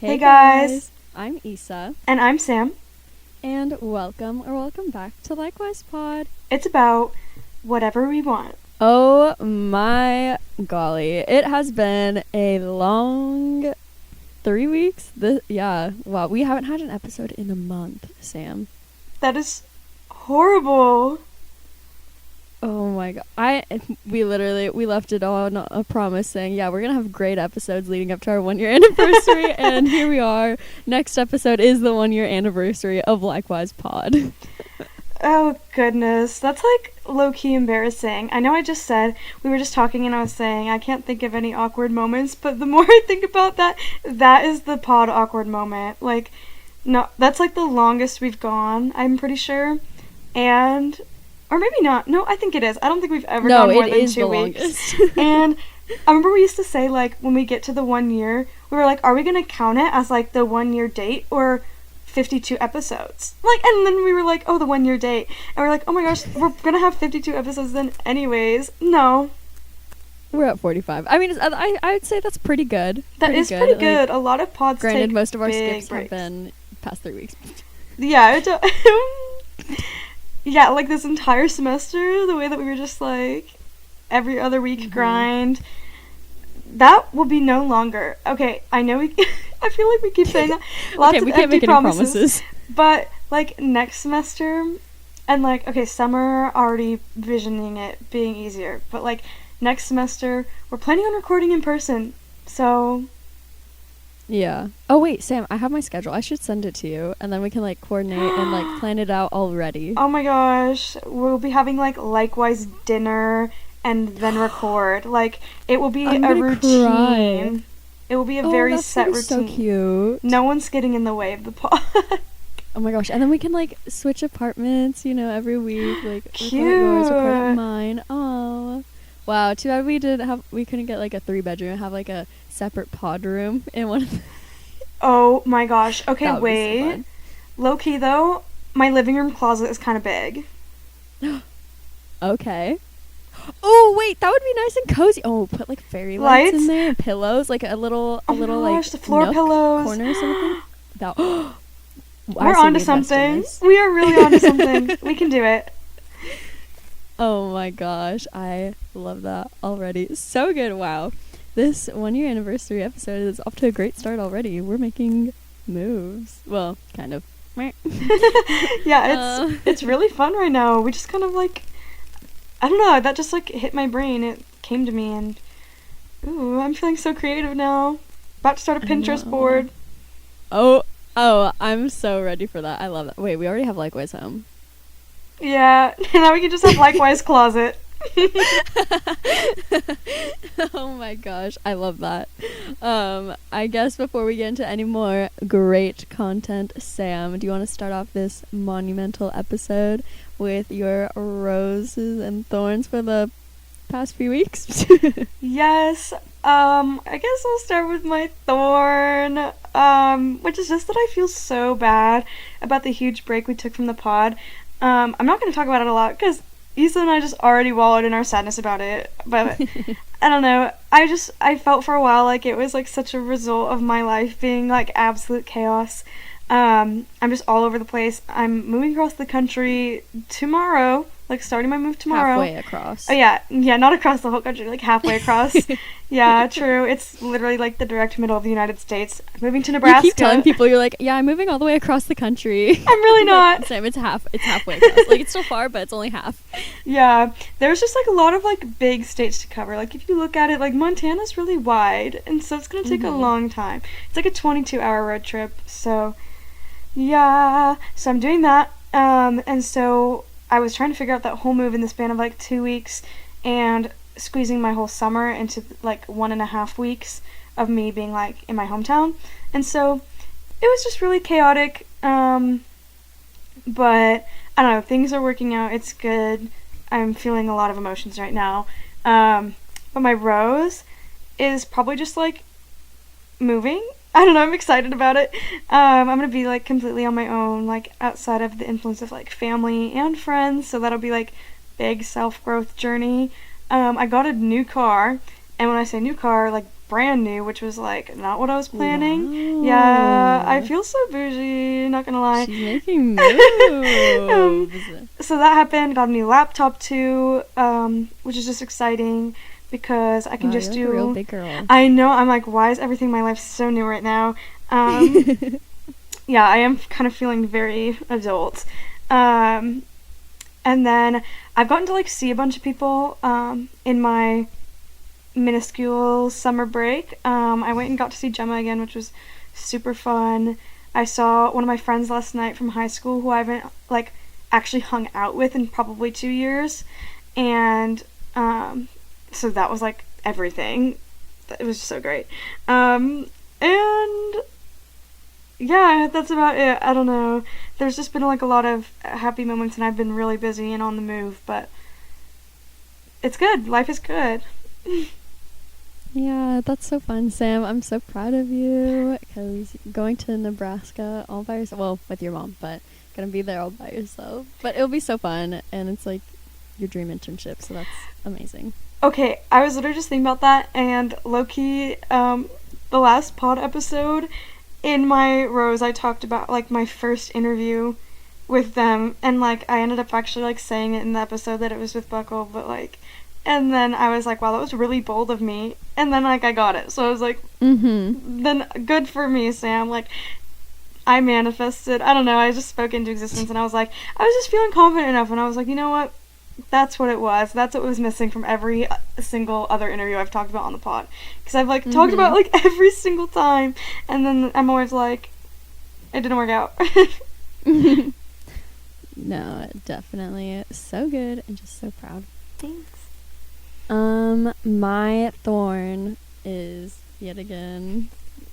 Hey guys! I'm Issa. And I'm Sam. And welcome back to Likewise Pod. It's about whatever we want. Oh my golly. It has been a long 3 weeks. Wow, we haven't had an episode in a month, Sam. That is horrible. Oh my god. We left it on a promise saying, yeah, we're gonna have great episodes leading up to our 1-year anniversary, and here we are. Next episode is the 1-year anniversary of Likewise Pod. Oh goodness, that's like low-key embarrassing. I know I just said, we were just talking and I was saying I can't think of any awkward moments, but the more I think about that is the pod awkward moment. Like, no, that's like the longest we've gone, I'm pretty sure. Or maybe not. No, I think it is. I don't think we've ever gone more than 2 weeks. And I remember we used to say, like, when we get to the 1 year, we were like, are we going to count it as, like, the 1 year date or 52 episodes? Like, and then we were like, oh, the 1 year date. And we're like, oh my gosh, we're going to have 52 episodes then anyways. No. We're at 45. I mean, I would say that's pretty good. That is pretty good. Like, a lot of pods granted, take most of our skips breaks. have been past 3 weeks. Yeah, yeah, like this entire semester, the way that we were just like every other week grind, that will be no longer. Okay, I know I feel like we keep saying that. Lots of we can't make any promises. But like next semester, and like, okay, summer already visioning it being easier, but like next semester, we're planning on recording in person, so... Yeah. Oh wait, Sam, I have my schedule. I should send it to you, and then we can like coordinate and like plan it out already. Oh my gosh, we'll be having like likewise dinner and then record. Like, it will be a routine. Cry. It will be a very set routine. So cute. No one's getting in the way of the pod. Oh my gosh, and then we can like switch apartments, you know, every week. Like, cute. Record at yours, record at mine. Oh. Wow, too bad we couldn't get like a 3-bedroom and have like a separate pod room in one of the Oh my gosh. Okay, that would wait. be so fun. Low key though, my living room closet is kind of big. Okay. Oh wait, that would be nice and cozy. Oh, put like fairy lights in there and pillows, like a little gosh, like the floor nook pillows. corner or something. That we're onto something. We are really onto something. We can do it. Oh my gosh, I love that already. So good. Wow. This 1-year anniversary episode is off to a great start already. We're making moves. Well, kind of. Yeah, it's really fun right now. We just kind of like, I don't know, that just like hit my brain. It came to me and ooh, I'm feeling so creative now. About to start a Pinterest board. Oh, I'm so ready for that. I love that. Wait, we already have Likewise Home. Yeah, now we can just have Likewise Closet. Oh my gosh, I love that. I guess before we get into any more great content, Sam, do you want to start off this monumental episode with your roses and thorns for the past few weeks? Yes. I guess I'll start with my thorn, which is just that I feel so bad about the huge break we took from the pod. I'm not going to talk about it a lot because Issa and I just already wallowed in our sadness about it, but I don't know, I felt for a while like it was like such a result of my life being like absolute chaos. I'm just all over the place. I'm moving across the country tomorrow, like starting my move tomorrow. Halfway across. Oh yeah, not across the whole country, like halfway across. Yeah, true. It's literally like the direct middle of the United States. I'm moving to Nebraska. You keep telling people you're like, yeah, I'm moving all the way across the country. I'm really not. Sam, it's halfway across. Like, it's still far, but it's only half. Yeah, there's just like a lot of like big states to cover. Like if you look at it, like Montana's really wide, and so it's gonna take a long time. It's like a 22-hour road trip. So yeah, so I'm doing that. And so I was trying to figure out that whole move in the span of like 2 weeks, and squeezing my whole summer into like 1.5 weeks of me being like in my hometown. And so it was just really chaotic. But I don't know, things are working out. It's good. I'm feeling a lot of emotions right now. But my rose is probably just like moving. I don't know, I'm excited about it. I'm gonna be like completely on my own, like outside of the influence of like family and friends, so that'll be like big self-growth journey. I got a new car, and when I say new car, like brand new, which was like not what I was planning. Wow. Yeah, I feel so bougie, not gonna lie. She's making moves. So that happened. Got a new laptop too, which is just exciting because I can Wow, just you're do. like a real big girl. I know. I'm like, why is everything in my life so new right now? Yeah, I am kind of feeling very adult. And then I've gotten to like see a bunch of people in my minuscule summer break. I went and got to see Gemma again, which was super fun. I saw one of my friends last night from high school who I haven't like actually hung out with in probably 2 years, and so that was like everything. It was so great. And yeah, that's about it. I don't know. There's just been like a lot of happy moments, and I've been really busy and on the move, but it's good. Life is good. Yeah, that's so fun, Sam. I'm so proud of you because going to Nebraska all by yourself, well, with your mom, but gonna be there all by yourself. But it'll be so fun, and it's like your dream internship, so that's amazing. Okay, I was literally just thinking about that, and low-key, the last pod episode, in my rose, I talked about, like, my first interview with them, and, like, I ended up actually, like, saying it in the episode that it was with Buckle, but, like, and then I was like, wow, that was really bold of me, and then, like, I got it, so I was like, then good for me, Sam, like, I manifested, I don't know, I just spoke into existence, and I was like, I was just feeling confident enough, and I was like, you know what? That's what it was. That's what was missing from every single other interview I've talked about on the pod. Because I've, like, talked about, like, every single time. And then I'm always like, it didn't work out. No, definitely. So good and just so proud. Thanks. My thorn is, yet again,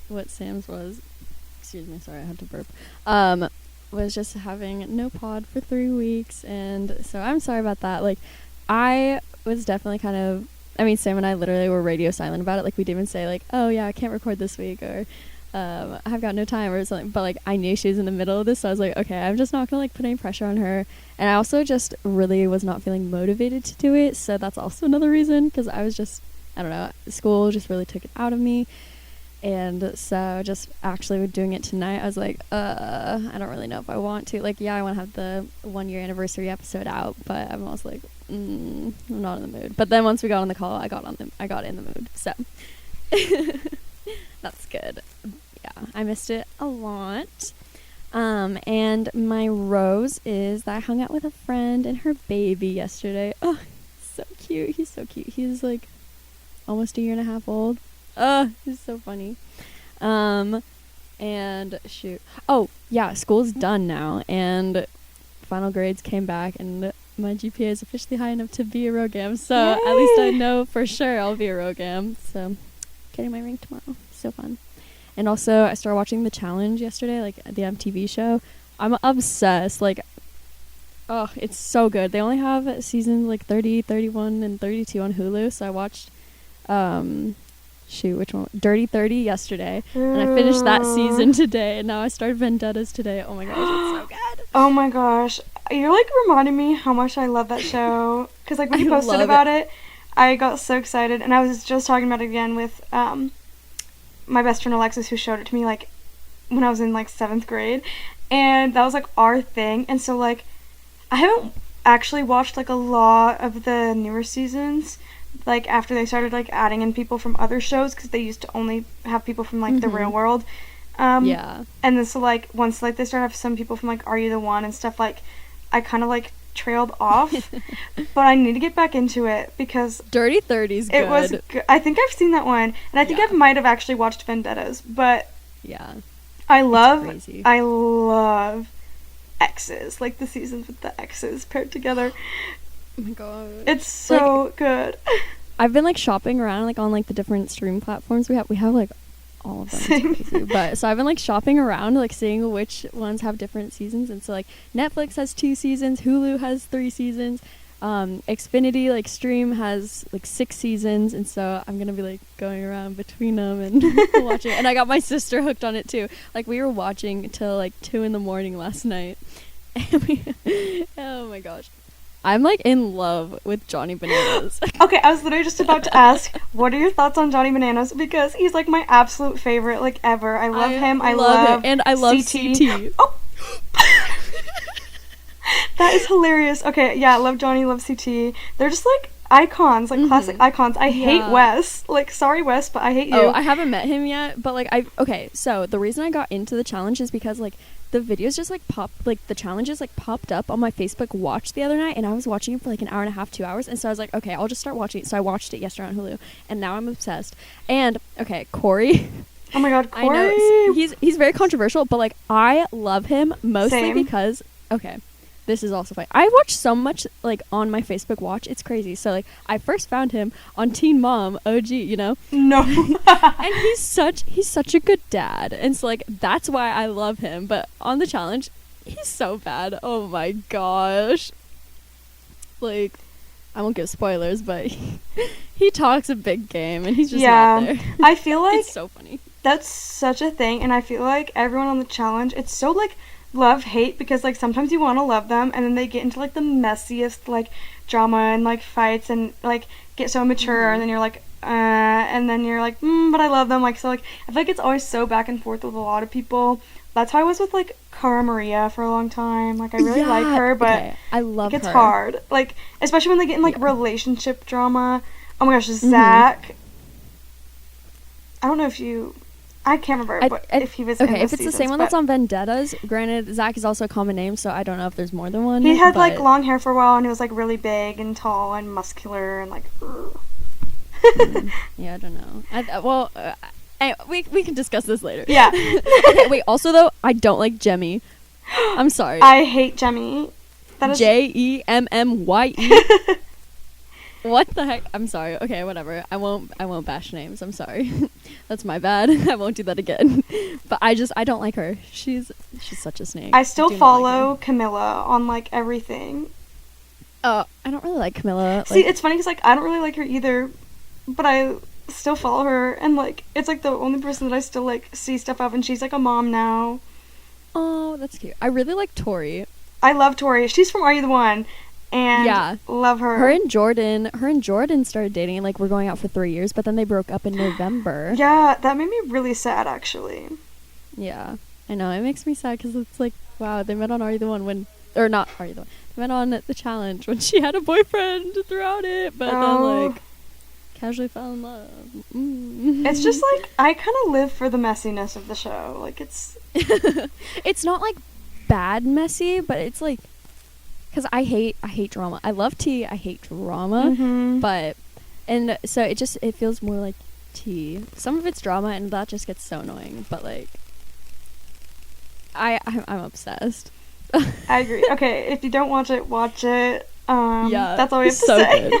what Sam's was. Excuse me, sorry, I had to burp. Was just having no pod for 3 weeks, and so I'm sorry about that. Like, I was definitely kind of, I mean, Sam and I literally were radio silent about it. Like, we didn't even say, like, oh yeah, I can't record this week, or I've got no time or something, but like I knew she was in the middle of this, so I was like, okay, I'm just not gonna like put any pressure on her. And I also just really was not feeling motivated to do it, so that's also another reason, because I was just, I don't know, school just really took it out of me. And so just actually doing it tonight, I was like, I don't really know if I want to. Like, yeah, I want to have the 1 year anniversary episode out, but I'm also like, I'm not in the mood. But then once we got on the call, I got in the mood. So that's good. Yeah, I missed it a lot. And my rose is that I hung out with a friend and her baby yesterday. Oh, so cute. He's so cute. He's like almost 1.5 years old. He's so funny. And shoot. Oh, yeah, school's done now, and final grades came back, and my GPA is officially high enough to be a ROGAM, so Yay! At least I know for sure I'll be a ROGAM, so getting my rank tomorrow. So fun. And also, I started watching The Challenge yesterday, like the MTV show. I'm obsessed. Like, oh, it's so good. They only have seasons like 30, 31, and 32 on Hulu, so I watched, which one? Dirty 30 yesterday. And I finished that season today. And now I started Vendettas today. Oh my gosh, it's so good. Oh my gosh. You're like reminding me how much I love that show. Because like when you posted about it, I got so excited. And I was just talking about it again with my best friend Alexis, who showed it to me like when I was in like 7th grade. And that was like our thing. And so like I haven't actually watched like a lot of the newer seasons, like after they started like adding in people from other shows, because they used to only have people from like the real world, yeah, and then so like once like they started have some people from like Are You the One and stuff, like I kind of like trailed off. But I need to get back into it because Dirty 30's good. It was good. I think I've seen that one, and I think I might have actually watched Vendettas, but yeah, I love exes, like the seasons with the exes paired together. Oh my god, it's so like, good. I've been like shopping around like on like the different stream platforms we have like all of them. It's crazy. But so I've been like shopping around, like seeing which ones have different seasons, and so like Netflix has 2 seasons, Hulu has 3 seasons, Xfinity like stream has like 6 seasons, and so I'm gonna be like going around between them and watching. And I got my sister hooked on it too. Like we were watching till like 2 a.m. last night. And oh my gosh, I'm like in love with Johnny Bananas. Okay, I was literally just about to ask, what are your thoughts on Johnny Bananas? Because he's like my absolute favorite, like, ever. I love him. I love it. And I love CT. Oh. That is hilarious. Okay, yeah, love Johnny, love CT. They're just like icons, like classic icons. I hate Wes. Like, sorry, Wes, but I hate you. Oh, I haven't met him yet, but like okay, so the reason I got into the challenge is because like the videos just like the challenges like popped up on my Facebook watch the other night, and I was watching it for like an hour and a half, 2 hours, and so I was like, okay, I'll just start watching it. So I watched it yesterday on Hulu, and now I'm obsessed. And okay, Corey. Oh my god, Corey. I know he's very controversial, but like I love him mostly because okay, this is also funny. I watch so much like on my Facebook watch, it's crazy. So like I first found him on Teen Mom OG, you know? No. And he's such a good dad. And so like that's why I love him. But on the challenge, he's so bad. Oh my gosh. Like, I won't give spoilers, but he talks a big game and he's just not there. I feel like it's so funny. That's such a thing, and I feel like everyone on the challenge, it's so like love-hate, because like sometimes you want to love them and then they get into like the messiest like drama and like fights and like get so mature, and then you're like and then you're like but I love them. Like, so like I feel like it's always so back and forth with a lot of people. That's how I was with like Cara Maria for a long time. Like, I really like her, but I love it gets her. hard, like especially when they get in like relationship drama. Oh my gosh, Zach, I don't know if you, I can't remember if he was in if it's seasons, the same one that's on Vendettas. Granted, Zach is also a common name, so I don't know if there's more than one. He had like long hair for a while, and he was like really big and tall and muscular and like yeah, I don't know. Anyway, we can discuss this later. Yeah. Okay, wait, also though, I don't like Jemmy. I'm sorry. I hate Jemmy. That is JEMMYE. What the heck? I'm sorry. Okay, whatever. I won't bash names. I'm sorry. That's my bad. I won't do that again. But I don't like her. She's such a snake. I still follow Camilla on like everything. I don't really like Camilla. See, it's funny because like I don't really like her either, but I still follow her, and like it's like the only person that I still like see stuff of, and she's like a mom now. Oh, that's cute. I really like Tori. I love Tori. She's from Are You the One? And love her. Her and Jordan started dating, and like we're going out for 3 years, but then they broke up in November. Yeah, that made me really sad, actually. Yeah, I know. It makes me sad because it's like, wow, they met on Are You the One or not Are You the One. They met on the challenge when she had a boyfriend throughout it, but then like casually fell in love. It's just like I kind of live for the messiness of the show. Like, it's it's not like bad messy, but it's like, because I hate drama. I love tea. I hate drama, but and so it feels more like tea. Some of it's drama, and that just gets so annoying. But like, I'm obsessed. I agree. Okay, if you don't watch it, watch it. Yeah, that's all we have to so say.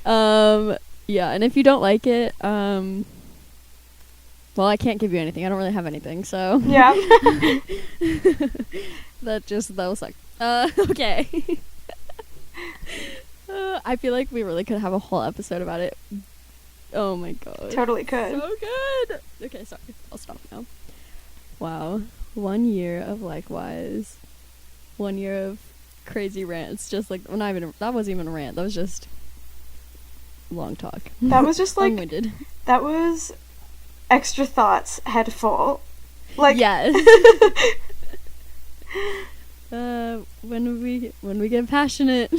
Good. Yeah, and if you don't like it, well, I can't give you anything. I don't really have anything, so yeah. That'll suck. Okay. I feel like we really could have a whole episode about it. Oh my god. Totally could. So good. Okay, sorry. I'll stop now. Wow. 1 year of Likewise. 1 year of crazy rants. Just like, well, that wasn't even a rant. That was just long talk. That was just like long-winded. That was extra thoughts head full. Like, yes. When we get passionate,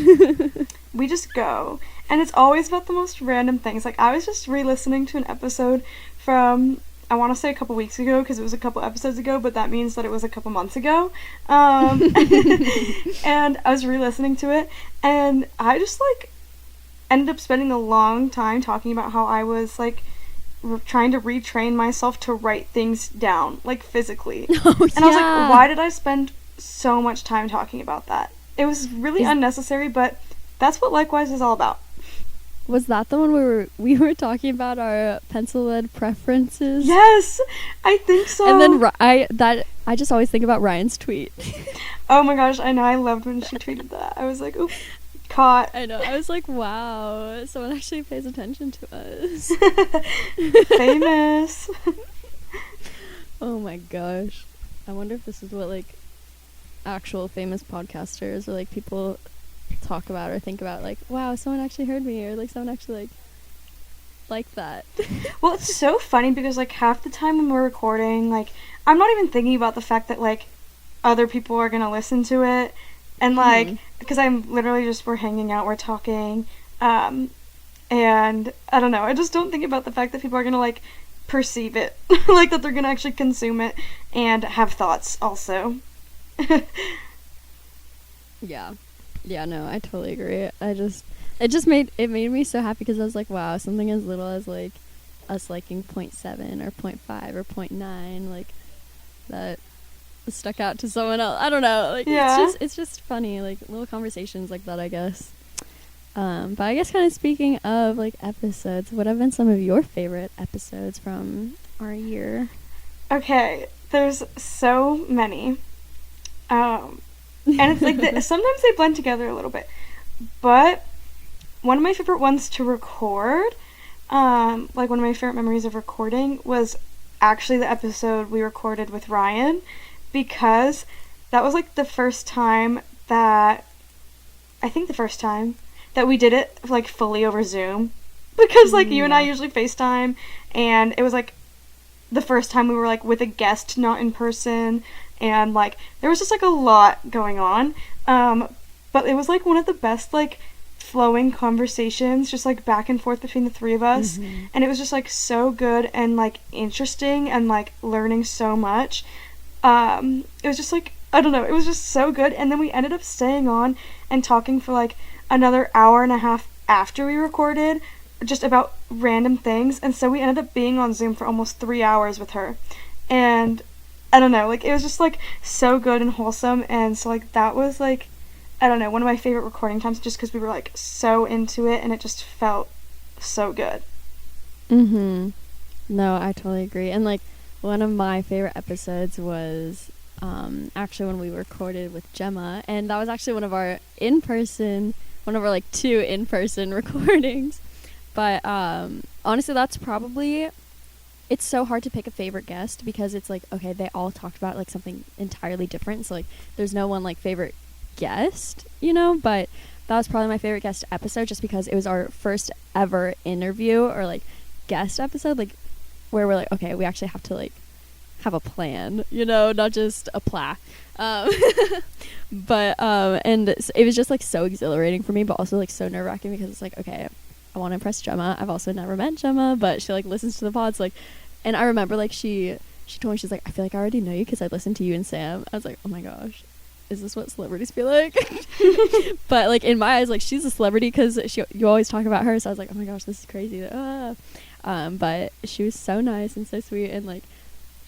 we just go, and it's always about the most random things. Like, I was just re-listening to an episode from, I want to say a couple weeks ago, because it was a couple episodes ago, but that means that it was a couple months ago. And I was re-listening to it, and I just like ended up spending a long time talking about how I was like trying to retrain myself to write things down, like physically. And I was like, why did I spend so much time talking about that? It was really unnecessary, but that's what Likewise is all about. Was that the one we were talking about our pencil lead preferences? Yes, I think so. And then I just always think about Ryan's tweet. Oh my gosh, I know. I loved when she tweeted that. I was like, oop, caught. I know. I was like, wow, someone actually pays attention to us. Famous. Oh my gosh. I wonder if this is what like actual famous podcasters or like people talk about or think about, like, wow, someone actually heard me, or like someone actually like that. Well, it's so funny because like half the time when we're recording, like I'm not even thinking about the fact that like other people are gonna listen to it, and like because I'm literally just, we're hanging out, we're talking, and I don't know, I just don't think about the fact that people are gonna like perceive it, like that they're gonna actually consume it and have thoughts also. Yeah. Yeah, no, I totally agree. It made me so happy because I was like, wow, something as little as like us liking 0.7 or 0.5 or 0.9, like that stuck out to someone else. I don't know, like it's just funny, like little conversations like that, I guess. But I guess kind of speaking of like episodes, what have been some of your favorite episodes from our year? Okay, there's so many. And it's like sometimes they blend together a little bit, but one of my favorite ones to record, like one of my favorite memories of recording was actually the episode we recorded with Ryan, because that was like the first time that we did it like fully over Zoom, because like you and I usually FaceTime, and it was like the first time we were like with a guest, not in person, and like there was just like a lot going on, but it was like one of the best like flowing conversations, just like back and forth between the three of us, and it was just like so good and like interesting and like learning so much. It was just like, I don't know, it was just so good. And then we ended up staying on and talking for like another hour and a half after we recorded, just about random things, and so we ended up being on Zoom for almost 3 hours with her, and I don't know, like it was just like so good and wholesome, and so like that was like, I don't know, one of my favorite recording times, just because we were like so into it and it just felt so good. No, I totally agree. And like one of my favorite episodes was actually when we recorded with Gemma, and that was actually one of our like 2 in-person recordings. But honestly, that's probably, it's so hard to pick a favorite guest, because it's like, okay, they all talked about like something entirely different, so like there's no one like favorite guest, you know. But that was probably my favorite guest episode, just because it was our first ever interview or like guest episode, like where we're like, okay, we actually have to like have a plan, you know, not just a pla. But and it was just like so exhilarating for me, but also like so nerve-wracking, because it's like, okay, I want to impress Gemma. I've also never met Gemma, but she like listens to the pods, like, and I remember like she told me, she's like, I feel like I already know you because I listened to you and Sam. I was like, oh my gosh, is this what celebrities feel like? But like in my eyes, like she's a celebrity because you always talk about her, so I was like, oh my gosh, this is crazy. But she was so nice and so sweet, and like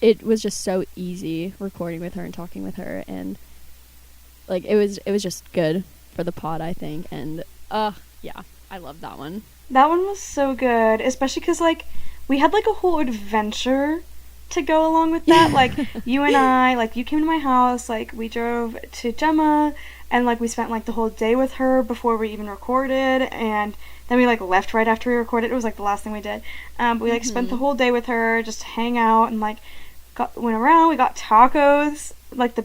it was just so easy recording with her and talking with her, and like it was just good for the pod, I think. And yeah, I love that one. That one was so good, especially because like we had like a whole adventure to go along with that. Like you and I, like you came to my house, like we drove to Gemma, and like we spent like the whole day with her before we even recorded, and then we like left right after we recorded. It was like the last thing we did. But we like spent the whole day with her, just hang out, and like went around. We got tacos, like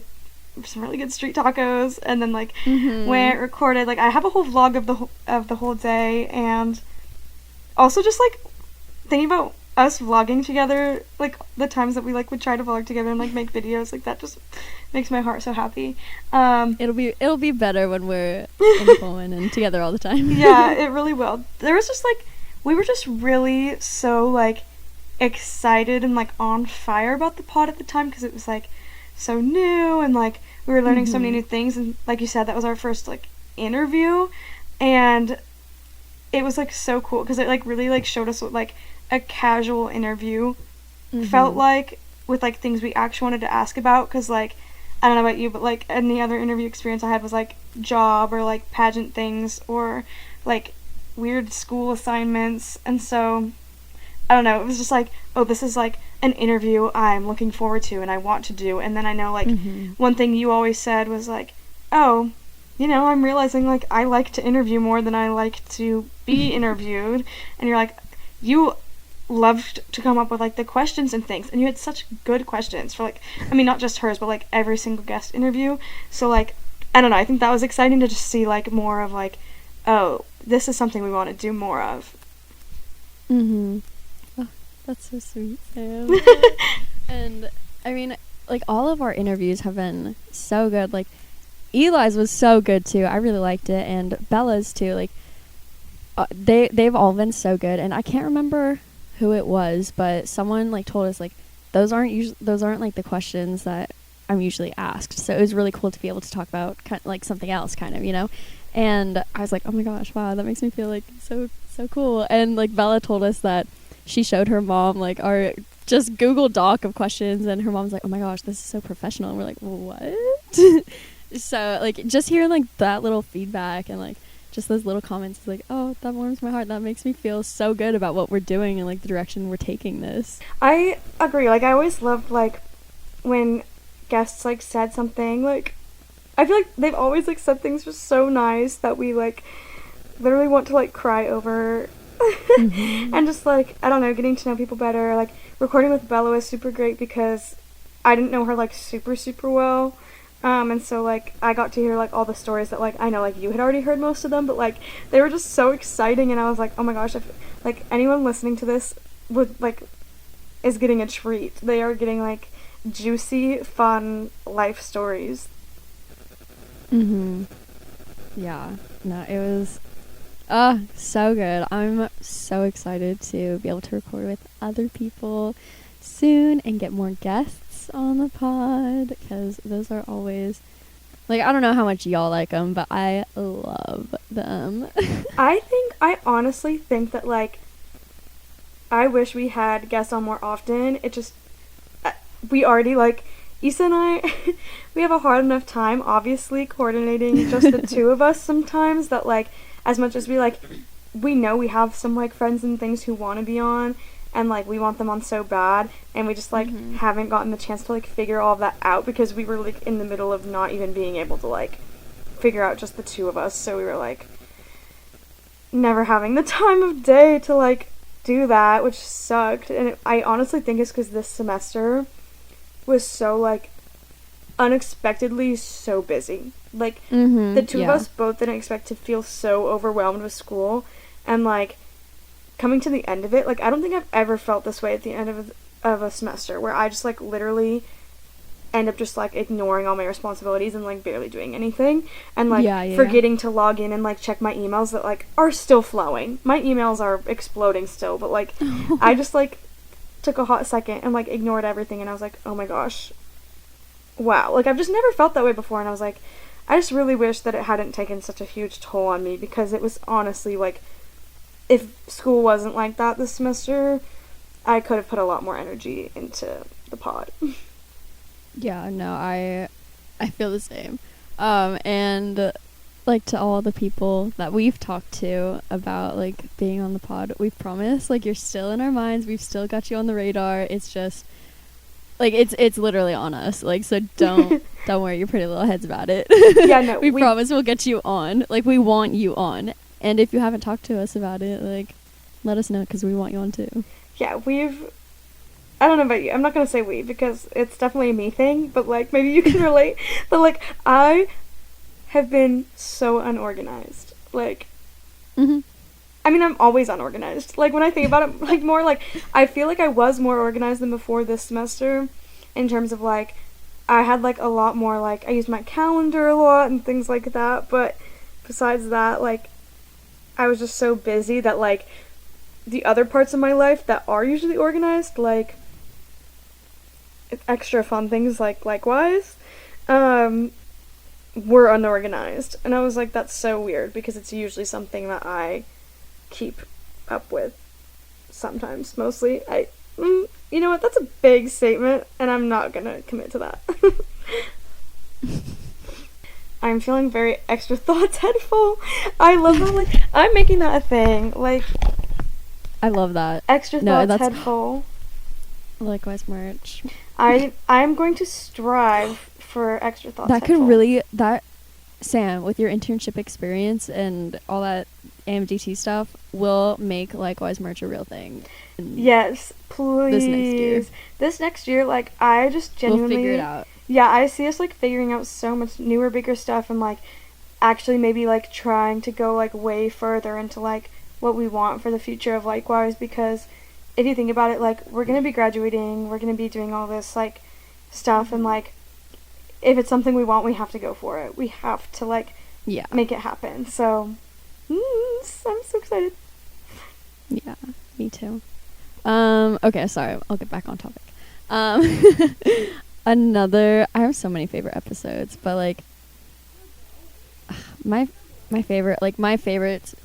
some really good street tacos, and then like went recorded. Like I have a whole vlog of the whole day, and also just like thinking about us vlogging together, like the times that we like would try to vlog together and like make videos, like that just makes my heart so happy. It'll be better when we're in Poland and together all the time. Yeah, it really will. There was just like, we were just really so like excited and like on fire about the pod at the time, because it was like so new, and like we were learning so many new things, and like you said, that was our first like interview, and it was like so cool because it like really like showed us what like a casual interview felt like, with like things we actually wanted to ask about, because like I don't know about you, but like any other interview experience I had was like job or like pageant things or like weird school assignments, and so I don't know, it was just like, oh, this is like an interview I'm looking forward to and I want to do. And then I know like one thing you always said was like, oh, you know, I'm realizing like I like to interview more than I like to be interviewed. And you're like, you loved to come up with like the questions and things, and you had such good questions for like, I mean, not just hers, but like every single guest interview. So like I don't know, I think that was exciting to just see, like, more of, like, oh, this is something we want to do more of. Mm-hmm. Oh, that's so sweet, Sam. And, I mean, like, all of our interviews have been so good. Like, Eli's was so good, too. I really liked it. And Bella's, too. Like, they've all been so good. And I can't remember who it was, but someone, like, told us, like, those aren't like the questions that I'm usually asked. So it was really cool to be able to talk about like something else, kind of, you know. And I was like, oh my gosh, wow, that makes me feel like so cool. And like Bella told us that she showed her mom like our just Google Doc of questions, and her mom's like, oh my gosh, this is so professional. And we're like, what? So like just hearing like that little feedback and like just those little comments is like, oh, that warms my heart. That makes me feel so good about what we're doing and like the direction we're taking this. I agree. Like, I always loved like when guests like said something, like, I feel like they've always like said things just so nice that we like literally want to like cry over. Mm-hmm. And just like, I don't know, getting to know people better. Like, recording with Bella was super great because I didn't know her like super well. And so, like, I got to hear, like, all the stories that, like, I know, like, you had already heard most of them, but, like, they were just so exciting, and I was like, oh my gosh, if, like, anyone listening to this would, like, is getting a treat. They are getting, like, juicy, fun life stories. Mm-hmm. Yeah. No, it was, so good. I'm so excited to be able to record with other people soon and get more guests on the pod, because those are always like, I don't know how much y'all like them, but I love them. I honestly think that like I wish we had guests on more often. It just we already like Issa and I we have a hard enough time obviously coordinating just the two of us sometimes, that like as much as we know we have some like friends and things who want to be on, and like we want them on so bad, and we just like haven't gotten the chance to like figure all of that out because we were like in the middle of not even being able to like figure out just the two of us, so we were like never having the time of day to like do that, which sucked. And I honestly think it's because this semester was so like unexpectedly so busy. Like the two of us both didn't expect to feel so overwhelmed with school, and like coming to the end of it, like, I don't think I've ever felt this way at the end of a semester, where I just, like, literally end up just, like, ignoring all my responsibilities and, like, barely doing anything, and, like, forgetting to log in and, like, check my emails that, like, are still flowing. My emails are exploding still, but, like, I just, like, took a hot second and, like, ignored everything, and I was like, oh my gosh, wow. Like, I've just never felt that way before, and I was like, I just really wish that it hadn't taken such a huge toll on me, because it was honestly, like, if school wasn't like that this semester, I could have put a lot more energy into the pod. Yeah, no, I feel the same. And like to all the people that we've talked to about like being on the pod, we promise like you're still in our minds. We've still got you on the radar. It's just like it's literally on us. Like, so don't worry your pretty little heads about it. Yeah, no, we promise we'll get you on. Like, we want you on. And if you haven't talked to us about it, like, let us know, because we want you on too. Yeah, I don't know about you. I'm not going to say we, because it's definitely a me thing, but, like, maybe you can relate. But, like, I have been so unorganized. Like, I mean, I'm always unorganized. Like, when I think about it, like, more, like, I feel like I was more organized than before this semester, in terms of, like, I had, like, a lot more, like, I used my calendar a lot and things like that, but besides that, like, I was just so busy that, like, the other parts of my life that are usually organized, like, extra fun things, like, likewise, were unorganized. And I was like, that's so weird, because it's usually something that I keep up with sometimes, mostly. You know what, that's a big statement, and I'm not gonna commit to that. I'm feeling very extra thoughts headful. I love that, like, I'm making that a thing. Like, I love that. Extra thoughts headful. Likewise, merch. I'm going to strive for extra thoughts that headful. Could really, that Sam, with your internship experience and all that AMGT stuff, will make Likewise merch a real thing. Yes, please. This next year, like, I just genuinely... We'll figure it out. Yeah, I see us, like, figuring out so much newer, bigger stuff and, like, actually maybe, like, trying to go, like, way further into, like, what we want for the future of Likewise, because if you think about it, like, we're going to be graduating, we're going to be doing all this, like, stuff, and, like, if it's something we want, we have to go for it. We have to, like, make it happen. So, I'm so excited. Yeah, me too. Okay, sorry, I'll get back on topic. I have so many favorite episodes, but, like, my favorite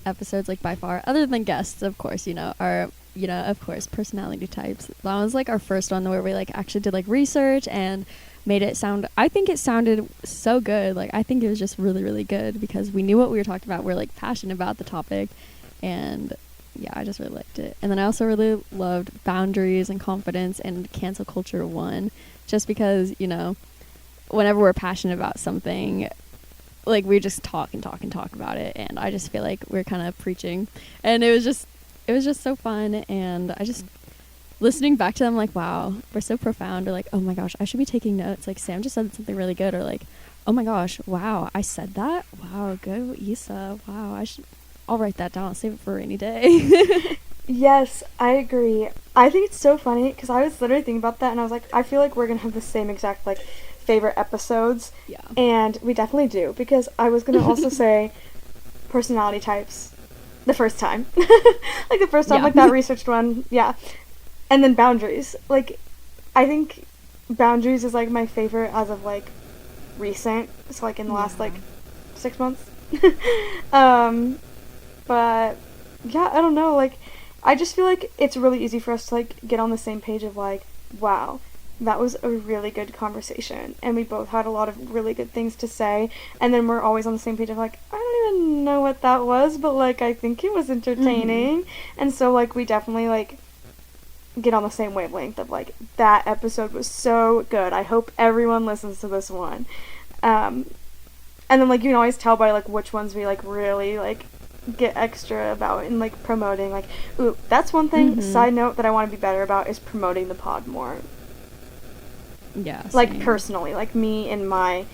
episodes, like, by far, other than guests, of course, are, of course, personality types. That was, like, our first one where we, like, actually did, like, research and made it sound, I think it sounded so good. Like, I think it was just really, really good because we knew what we were talking about. We're, like, passionate about the topic, and yeah, I just really liked it. And then I also really loved Boundaries and Confidence and Cancel Culture 1, just because, whenever we're passionate about something, like, we just talk about it, and I just feel like we're kind of preaching, and it was just so fun. And I just, listening back to them, like, wow, we're so profound, or like, oh my gosh, I should be taking notes, like, Sam just said something really good, or like, oh my gosh, wow, I said that, wow, good, Issa, wow, I'll write that down, I'll save it for a rainy day. Yes, I agree. I think it's so funny because I was literally thinking about that, and I was like, I feel like we're gonna have the same exact, like, favorite episodes. Yeah. And we definitely do, because I was gonna also say personality types the first time. Like, the first time, like, that researched one, yeah. And then Boundaries. Like, I think Boundaries is, like, my favorite as of, like, recent. So, like, in the last, like, 6 months. But, yeah, I don't know, like, I just feel like it's really easy for us to, like, get on the same page of, like, wow, that was a really good conversation, and we both had a lot of really good things to say, and then we're always on the same page of, like, I don't even know what that was, but, like, I think it was entertaining, and so, like, we definitely, like, get on the same wavelength of, like, that episode was so good, I hope everyone listens to this one. And then, like, you can always tell by, like, which ones we, like, really, like, get extra about and, like, promoting, like, ooh, that's one thing, side note, that I want to be better about is promoting the pod more. Yeah, like, same. personally, like, me in my,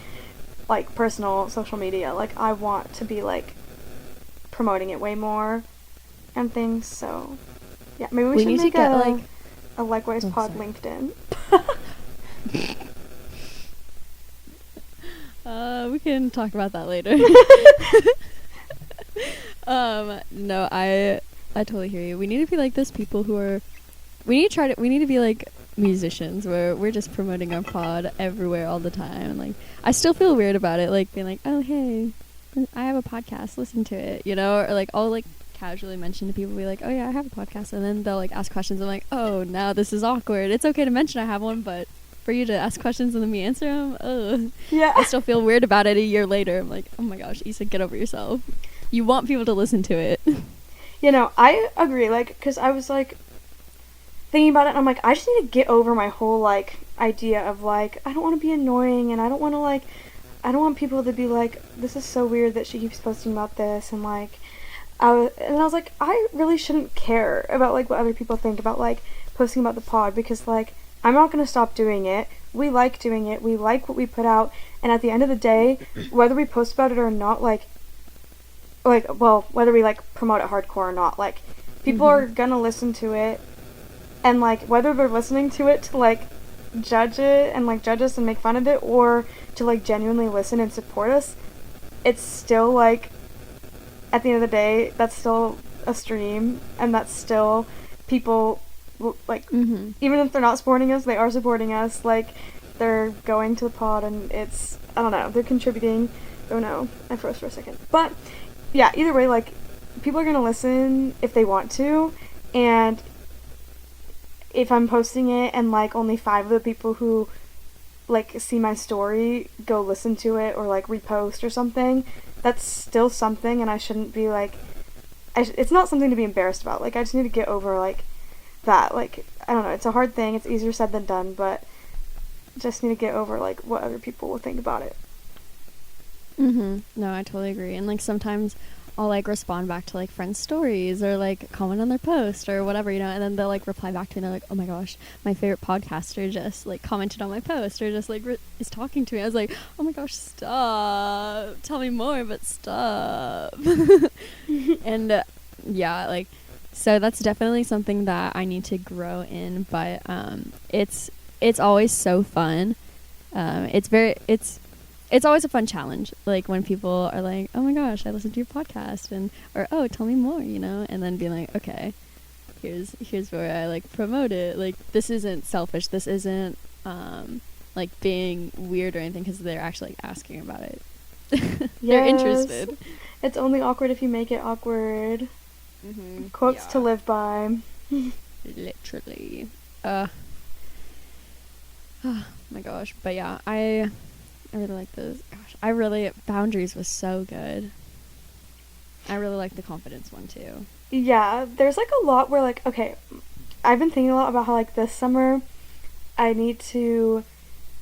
like, personal social media, like, I want to be, like, promoting it way more and things, so, yeah, maybe we should need make to get, like, a Likewise pod LinkedIn. We can talk about that later. No, I totally hear you. We need to be like those people who are, we need to be like musicians where we're just promoting our pod everywhere all the time, and, like, I still feel weird about it, like, being like, oh, hey, I have a podcast, listen to it, or, like, I'll, like, casually mention to people, be like, oh yeah, I have a podcast, and then they'll, like, ask questions. I'm like, oh, now this is awkward. It's okay to mention I have one, but for you to ask questions and then me answer them, ugh. Yeah. I still feel weird about it a year later. I'm like, oh my gosh, Issa, get over yourself. You want people to listen to it. I agree, like, because I was, like, thinking about it, and I'm like, I just need to get over my whole, like, idea of, like, I don't want to be annoying, and I don't want to, like, I don't want people to be like, this is so weird that she keeps posting about this, and, like, I was like, I really shouldn't care about, like, what other people think about, like, posting about the pod, because, like, I'm not going to stop doing it. We like doing it. We like what we put out, and at the end of the day, whether we post about it or not, whether we, like, promote it hardcore or not, like, people are gonna listen to it, and, like, whether they're listening to it to, like, judge it and, like, judge us and make fun of it, or to, like, genuinely listen and support us, it's still, like, at the end of the day, that's still a stream, and that's still people, like, even if they're not supporting us, they are supporting us, like, they're going to the pod, and it's, I don't know, they're contributing. Oh no, I froze for a second. But, yeah, either way, like, people are gonna listen if they want to, and if I'm posting it and, like, only 5 of the people who, like, see my story go listen to it or, like, repost or something, that's still something, and I shouldn't be, like, it's not something to be embarrassed about. Like, I just need to get over, like, that. Like, I don't know, it's a hard thing, it's easier said than done, but just need to get over, like, what other people will think about it. No, I totally agree. And like sometimes I'll like respond back to like friends' stories or like comment on their post or whatever, and then they'll like reply back to me and they're like, oh my gosh, my favorite podcaster just like commented on my post or just like is talking to me. I was like, oh my gosh, stop. Tell me more, but stop. And yeah, like, so that's definitely something that I need to grow in, but it's always so fun. It's always a fun challenge, like when people are like, oh my gosh, I listened to your podcast, and or oh, tell me more, and then being like, okay, here's where I like promote it. Like, this isn't selfish, this isn't like being weird or anything, because they're actually like asking about it. They're interested. It's only awkward if you make it awkward. Quotes to live by. Literally. Oh my gosh. But yeah, I really like those. Gosh, Boundaries was so good. I really like the confidence one too. Yeah, there's like a lot where like, okay, I've been thinking a lot about how like this summer I need to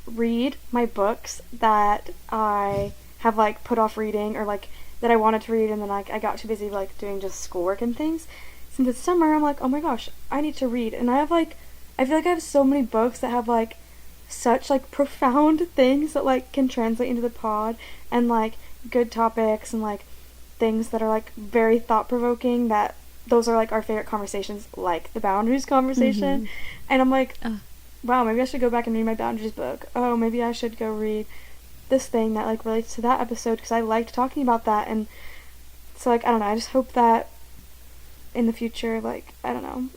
read my books that I have like put off reading, or like that I wanted to read and then like I got too busy like doing just schoolwork and things. Since it's summer, I'm like, oh my gosh, I need to read. And I feel like I have so many books that have like such like profound things that like can translate into the pod, and like good topics and like things that are like very thought-provoking, that those are like our favorite conversations, like the boundaries conversation. And I'm like, wow, maybe I should go back and read my boundaries book. Oh, maybe I should go read this thing that like relates to that episode, because I liked talking about that. And so like, I don't know, I just hope that in the future, like, I don't know,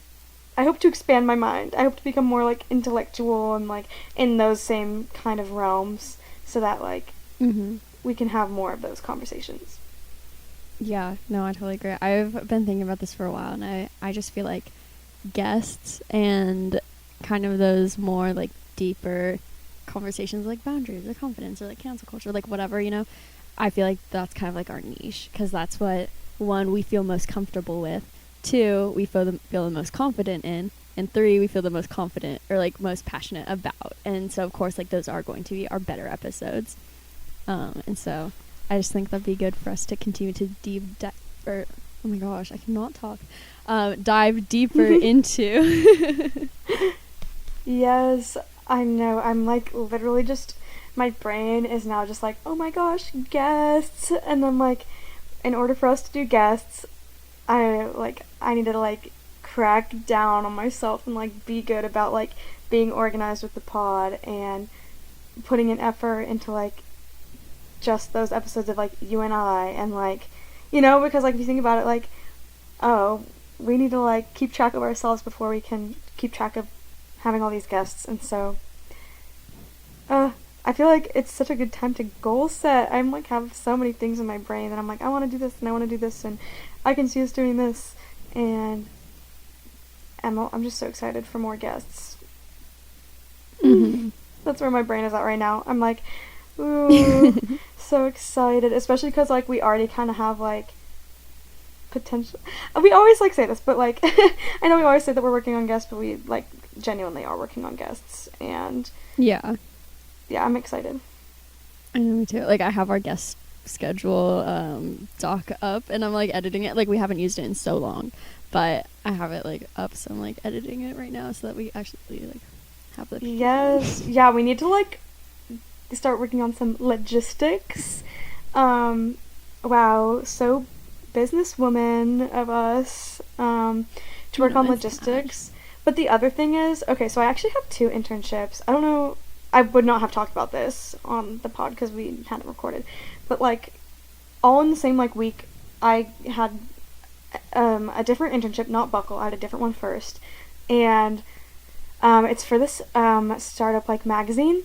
I hope to expand my mind. I hope to become more like intellectual and like in those same kind of realms, so that like we can have more of those conversations. Yeah, no, I totally agree. I've been thinking about this for a while, and I just feel like guests and kind of those more like deeper conversations like boundaries or confidence or like cancel culture, like whatever, I feel like that's kind of like our niche, because that's what, one, we feel most comfortable with, two, we feel the most confident in, and three, we feel the most confident or like most passionate about. And so of course like those are going to be our better episodes, and so I just think that'd be good for us to continue to dive deeper into. Yes, I know. I'm like literally just, my brain is now just like, oh my gosh, guests. And then like, in order for us to do guests, I need to like crack down on myself and like be good about like being organized with the pod and putting an effort into like just those episodes of like you and I, and like, because like if you think about it, like, oh, we need to like keep track of ourselves before we can keep track of having all these guests. And so I feel like it's such a good time to goal set. I'm like have so many things in my brain that I'm like, I want to do this and I want to do this and I can see us doing this, and I'm just so excited for more guests. That's where my brain is at right now. I'm like, ooh, so excited, especially because like we already kind of have like potential. We always like say this, but like I know we always say that we're working on guests, but we like genuinely are working on guests. And yeah, I'm excited. I know, me too. Like I have our guest schedule doc up, and I'm like editing it. Like we haven't used it in so long, but I have it like up, so I'm like editing it right now so that we actually like have the people. Yes, yeah, we need to like start working on some logistics. Wow, so businesswoman of us, to work on logistics. But the other thing is, okay, so I actually have 2 internships. I don't know, I would not have talked about this on the pod because we hadn't recorded, but like all in the same like week, I had a different internship, not Buckle. I had a different one first, and it's for this startup like magazine,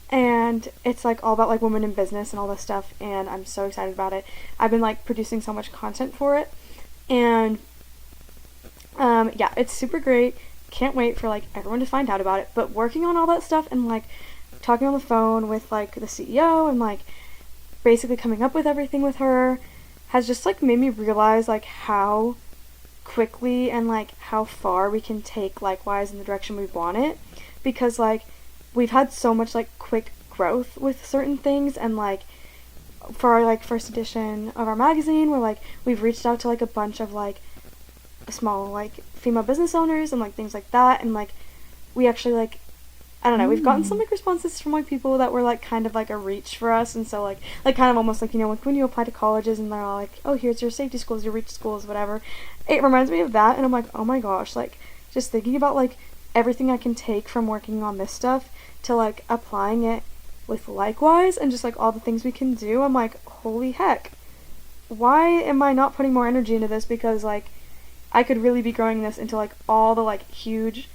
and it's like all about like women in business and all this stuff, and I'm so excited about it. I've been like producing so much content for it, and yeah, it's super great. Can't wait for like everyone to find out about it. But working on all that stuff and like talking on the phone with like the CEO and like basically coming up with everything with her has just like made me realize like how quickly and like how far we can take Likewise in the direction we want it, because like we've had so much like quick growth with certain things, and like for our like first edition of our magazine, we're like we've reached out to like a bunch of like small like female business owners and like things like that, and like we actually like I don't know, we've gotten some like responses from like people that were like kind of like a reach for us, and so like kind of almost like, you know, like when you apply to colleges and they're all like, oh, here's your safety schools, your reach schools, whatever. It reminds me of that, and I'm like, oh my gosh, like just thinking about like everything I can take from working on this stuff to like applying it with likewise, and just like all the things we can do. I'm like, holy heck, why am I not putting more energy into this? Because like I could really be growing this into like all the like huge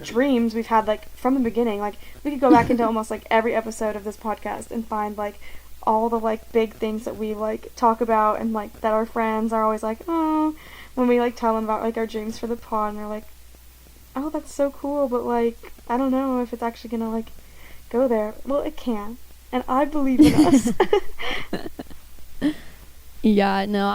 dreams we've had like from the beginning. Like we could go back into almost like every episode of this podcast and find like all the like big things that we like talk about, and like that our friends are always like, oh, when we like tell them about like our dreams for the pod, and they're like, oh, that's so cool, but like I don't know if it's actually gonna like go there. Well, it can, and I believe in us. Yeah, no,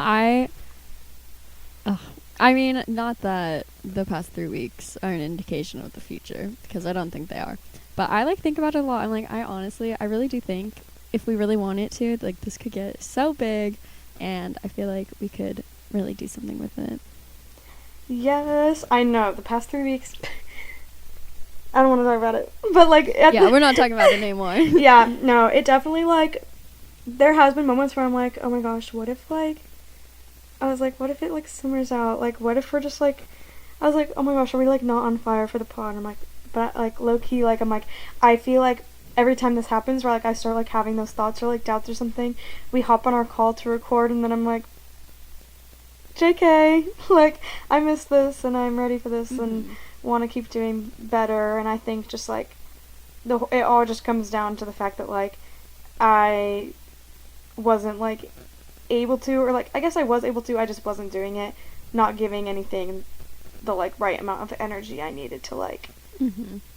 I mean, not that the past 3 weeks are an indication of the future, because I don't think they are. But I like think about it a lot. I'm like, I really do think if we really want it to, like this could get so big, and I feel like we could really do something with it. Yes, I know. The past 3 weeks, I don't want to talk about it, but like yeah, we're not talking about it anymore. Yeah, no, it definitely like there has been moments where I'm like, oh my gosh, what if like I was like, what if it like simmers out? Like, what if we're just like, I was like, oh my gosh, are we like not on fire for the pod? And I'm like, but like low key, like I'm like, I feel like every time this happens, where like I start like having those thoughts or like doubts or something, we hop on our call to record, and then I'm like, JK, like I miss this and I'm ready for this and want to keep doing better. And I think just like it all just comes down to the fact that like I wasn't like able to, or like I guess I was able to, I just wasn't doing it, not giving anything the like right amount of energy I needed to like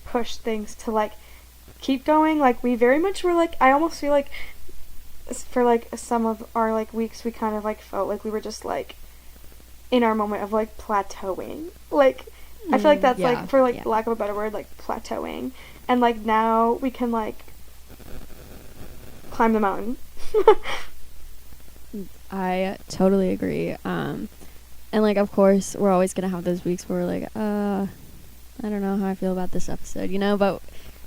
push things to like keep going. Like we very much were like, I almost feel like for like some of our like weeks we kind of like felt like we were just like in our moment of like plateauing. Like I feel like that's like, for like lack of a better word, like plateauing, and like now we can like climb the mountain. I totally agree. And like of course we're always gonna have those weeks where we're like, I don't know how I feel about this episode, you know, but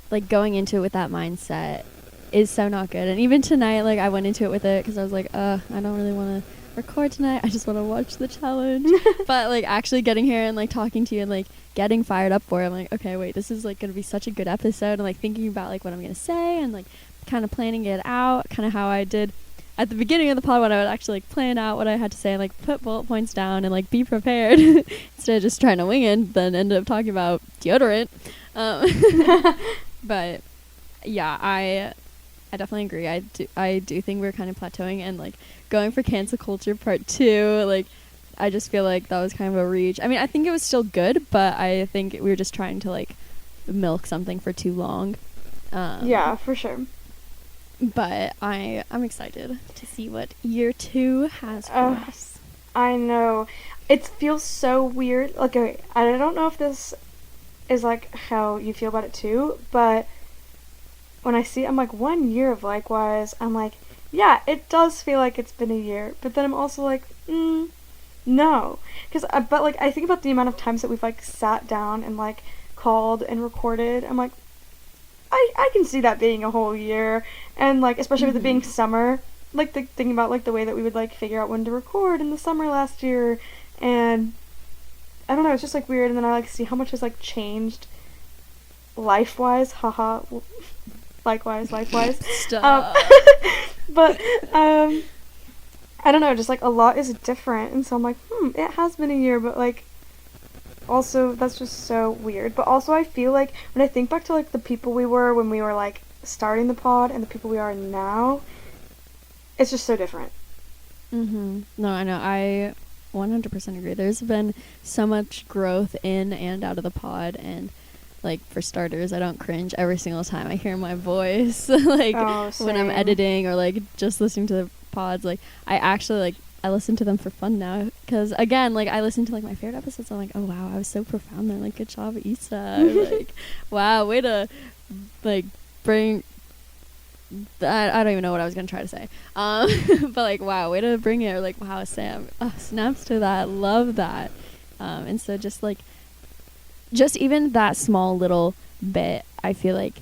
like going into it with that mindset is so not good. And even tonight, like I went into it with it because I was like, I don't really want to record tonight, I just want to watch the challenge. But like actually getting here and like talking to you and like getting fired up for it, I'm like, okay, wait, this is like gonna be such a good episode, and like thinking about like what I'm gonna say and like kind of planning it out, kind of how I did at the beginning of the pod when I would actually like plan out what I had to say and like put bullet points down and like be prepared instead of just trying to wing it, then ended up talking about deodorant. But yeah, I definitely agree. I do think we're kind of plateauing, and like going for cancel culture part 2, like I just feel like that was kind of a reach. I mean, I think it was still good, but I think we were just trying to like milk something for too long. Yeah, for sure. But I'm excited to see what year 2 has for us. I know. It feels so weird. Like, okay, I don't know if this is like how you feel about it too, but when I see, I'm like, 1 year of Likewise, I'm like, yeah, it does feel like it's been a year, but then I'm also like, no. But like, I think about the amount of times that we've like sat down and like called and recorded. I'm like, I can see that being a whole year, and like especially with it being summer, like thinking about like the way that we would like figure out when to record in the summer last year, and I don't know, it's just like weird. And then I like see how much has like changed life-wise, likewise. Stop. But I don't know, just like a lot is different, and so I'm like, it has been a year, but like also that's just so weird. But also I feel like when I think back to like the people we were when we were like starting the pod and the people we are now, it's just so different. No, I know, I 100% agree. There's been so much growth in and out of the pod, and like for starters, I don't cringe every single time I hear my voice like when I'm editing or like just listening to the pods. Like I actually like I listen to them for fun now, because again, like I listen to like my favorite episodes, I'm like, oh wow, I was so profound there, like good job, Issa. Like wow, way to like bring I don't even know what I was gonna try to say. But like, wow, way to bring it. Or like, wow, Sam, snaps to that. Love that. And so just even that small little bit, I feel like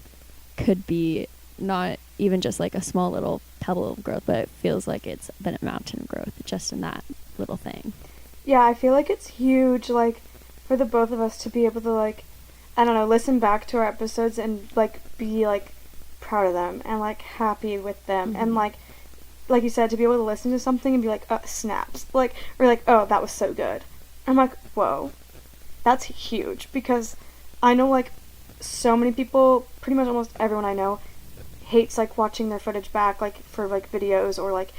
could be not even just like a small little pebble of growth, but it feels like it's been a mountain of growth just in that little thing. Yeah, I feel like it's huge, like, for the both of us to be able to, like, I don't know, listen back to our episodes and, like, be, like, proud of them and, like, happy with them. And, like you said, to be able to listen to something and be like, snaps. Like, or like, oh, that was so good. I'm like, whoa. That's huge, because I know, like, so many people, pretty much almost everyone I know, hates, like, watching their footage back, like, for, like, videos, or, like,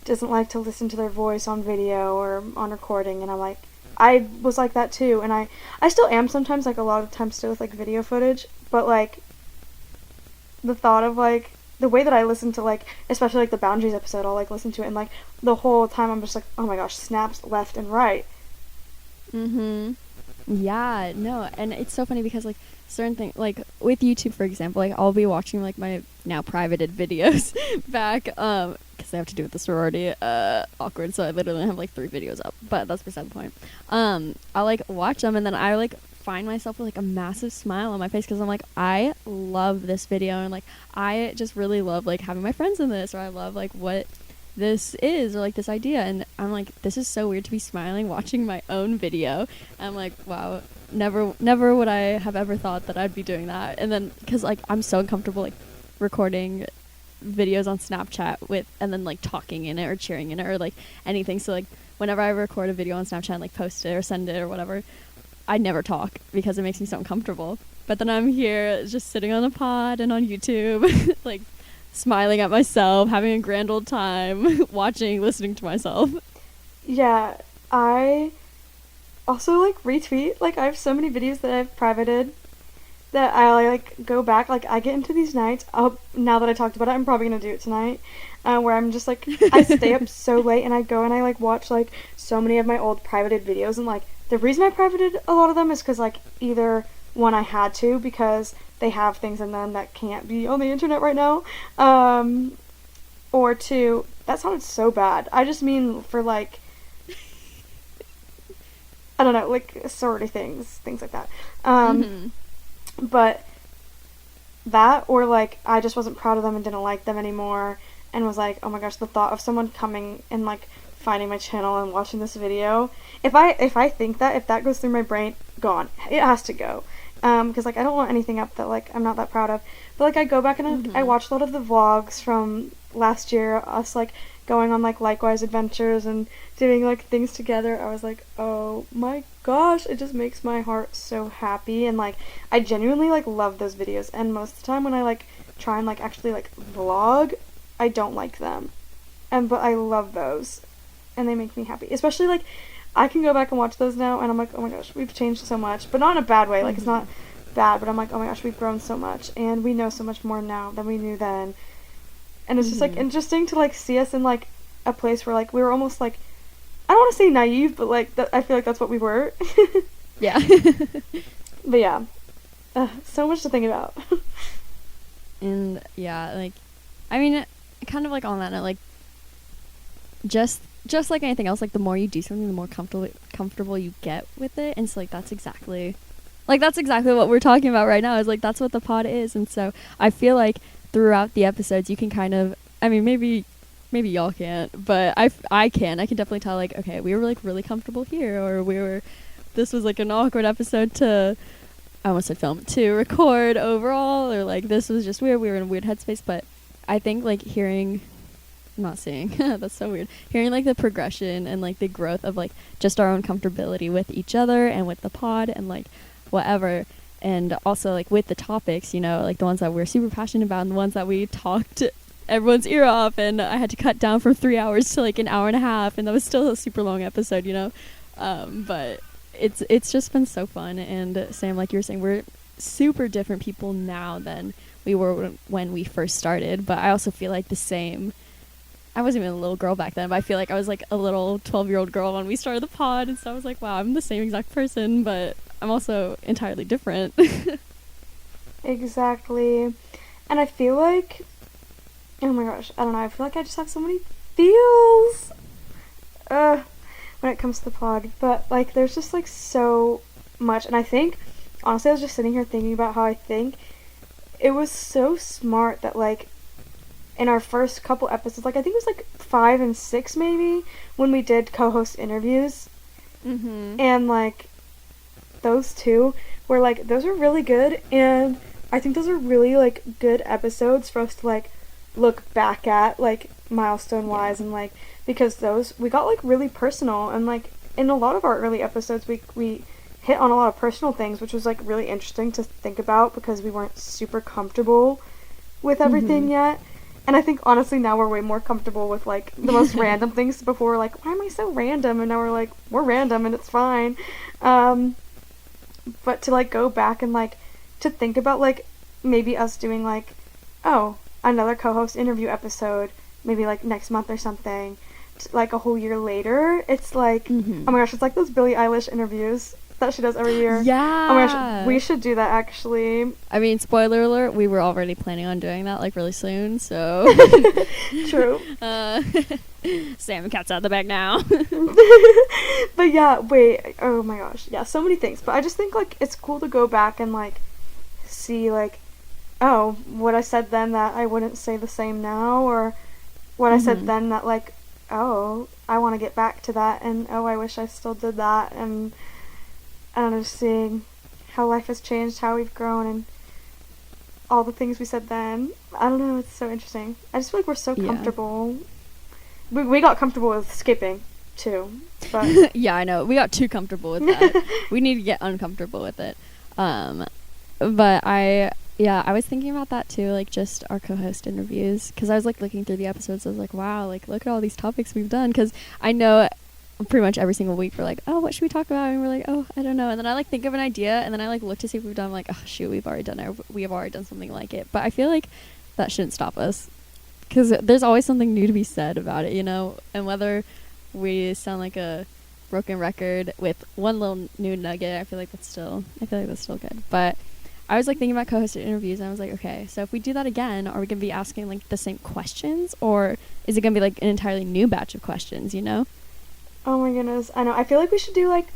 doesn't like to listen to their voice on video or on recording. And I'm like, I was like that too, and I still am sometimes, like, a lot of times still with, like, video footage, but, like, the thought of, like, the way that I listen to, like, especially, like, the boundaries episode, I'll, like, listen to it, and, like, the whole time I'm just like, oh my gosh, snaps left and right. Yeah, no, and it's so funny because, like, certain things, like, with YouTube, for example, like, I'll be watching, like, my now privated videos back, because I have to do with the sorority, awkward, so I literally have, like, 3 videos up, but that's beside the point. I'll, like, watch them, and then I, like, find myself with, like, a massive smile on my face, because I'm like, I love this video, and, like, I just really love, like, having my friends in this, or I love, like, what this is, or like this idea, and I'm like, this is so weird to be smiling watching my own video. I'm like, wow, never would I have ever thought that I'd be doing that. And then because, like, I'm so uncomfortable, like, recording videos on Snapchat with, and then, like, talking in it or cheering in it or, like, anything. So, like, whenever I record a video on Snapchat and, like, post it or send it or whatever, I never talk because it makes me so uncomfortable. But then I'm here just sitting on a pod and on YouTube like smiling at myself, having a grand old time, listening to myself. Yeah, I also, like, retweet. Like, I have so many videos that I've privated that I, like, go back. Like, I get into these nights, now that I talked about it, I'm probably gonna do it tonight, where I'm just, like, I stay up so late, and I go and I, like, watch, like, so many of my old privated videos, and, like, the reason I privated a lot of them is because, like, either, one, I had to, because they have things in them that can't be on the internet right now, or 2, that sounded so bad. I just mean for, like, I don't know, like, sorority things like that. But that, or, like, I just wasn't proud of them and didn't like them anymore, and was like, oh my gosh, the thought of someone coming and, like, finding my channel and watching this video, if I think that, if that goes through my brain, gone. It has to go. Because, like, I don't want anything up that, like, I'm not that proud of. But, like, I go back and I watch a lot of the vlogs from last year, us, like, going on, like, likewise adventures and doing, like, things together. I was like, oh my gosh, it just makes my heart so happy. And, like, I genuinely, like, love those videos. And most of the time when I, like, try and, like, actually, like, vlog, I don't like them. But I love those. And they make me happy. Especially, like, I can go back and watch those now, and I'm like, oh my gosh, we've changed so much. But not in a bad way. Like, it's not bad, but I'm like, oh my gosh, we've grown so much. And we know so much more now than we knew then. And it's just, like, interesting to, like, see us in, like, a place where, like, we were almost, like, I don't want to say naive, but, like, I feel like that's what we were. Yeah. But, yeah. So much to think about. And, yeah, like, I mean, kind of, like, on that note, like, just like anything else, like, the more you do something, the more comfortable you get with it. And so, like, that's exactly what we're talking about right now, is, like, that's what the pod is. And so I feel like throughout the episodes you can kind of, I mean, maybe y'all can't, but I can definitely tell, like, okay, we were, like, really comfortable here, or this was, like, an awkward episode to, I almost said film, to record overall, or, like, this was just weird, we were in a weird headspace. But I think, like, not seeing that's so weird, hearing, like, the progression and, like, the growth of, like, just our own comfortability with each other and with the pod and, like, whatever, and also, like, with the topics, you know, like, the ones that we're super passionate about and the ones that we talked everyone's ear off, and I had to cut down from 3 hours to, like, an hour and a half, and that was still a super long episode, you know. But it's just been so fun. And Sam, like you were saying, we're super different people now than we were when we first started, but I also feel like the same. I wasn't even a little girl back then, but I feel like I was, like, a little 12-year-old girl when we started the pod, and so I was like, wow, I'm the same exact person, but I'm also entirely different. Exactly. And I feel like oh my gosh, I don't know, I feel like I just have so many feels when it comes to the pod, but like there's just like so much. And I think honestly I was just sitting here thinking about how I think it was so smart that like in our first couple episodes, like I think it was like 5 and 6 maybe, when we did co-host interviews, and like those two were like, those were really good, and I think those are really like good episodes for us to like look back at like milestone wise, and like because those we got like really personal, and like in a lot of our early episodes we hit on a lot of personal things, which was like really interesting to think about because we weren't super comfortable with everything yet. And I think honestly now we're way more comfortable with like the most random things. Before we're like, why am I so random? And now we're like, we're random and it's fine. But to like go back and like to think about like maybe us doing like, oh, another co-host interview episode maybe like next month or something, like a whole year later, it's like oh my gosh, it's like those Billie Eilish interviews that she does every year. Yeah. Oh my gosh, we should do that actually. I mean, spoiler alert, we were already planning on doing that like really soon, so True. Sam, cat's out the bag now. But yeah, wait, oh my gosh, yeah, so many things. But I just think like it's cool to go back and like see like, oh, what I said then that I wouldn't say the same now, or what I said then that like, oh, I want to get back to that, and oh, I wish I still did that. And I don't know, just seeing how life has changed, how we've grown, and all the things we said then. I don't know, it's so interesting. I just feel like we're so comfortable. We got comfortable with skipping too, but yeah, I know, we got too comfortable with that. We need to get uncomfortable with it. But I was thinking about that too, like just our co-host interviews, because I was like looking through the episodes. I was like, wow, like look at all these topics we've done, because I know pretty much every single week we're like, oh, what should we talk about? And we're like, oh, I don't know. And then I like think of an idea, and then I like look to see if we've done, I'm like, oh shoot, we have already done something like it. But I feel like that shouldn't stop us, because there's always something new to be said about it, you know. And whether we sound like a broken record with one little new nugget, I feel like that's still good. But I was like thinking about co-hosted interviews, and I was like, okay, so if we do that again, are we gonna be asking like the same questions, or is it gonna be like an entirely new batch of questions, you know? Oh my goodness, I know. I feel like we should do like,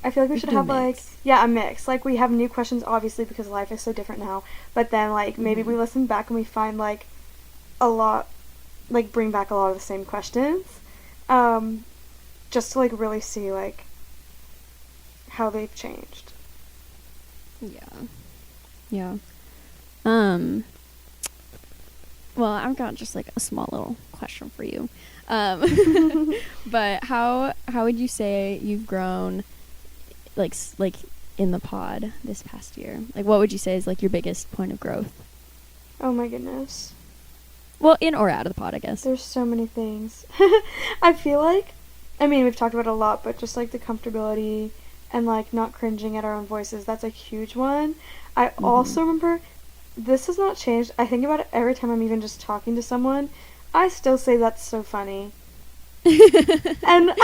I feel like we should have like, yeah, a mix. Like we have new questions obviously because life is so different now, but then like maybe we listen back and we find like a lot, like bring back a lot of the same questions, just to like really see like how they've changed. Yeah. Well, I've got just like a small little question for you. But how would you say you've grown, like in the pod this past year? Like, what would you say is like your biggest point of growth? Oh my goodness. Well, in or out of the pod, I guess. There's so many things. I feel like, I mean, we've talked about it a lot, but just like the comfortability and like not cringing at our own voices, that's a huge one. I also remember, this has not changed. I think about it every time I'm even just talking to someone. I still say that's so funny. and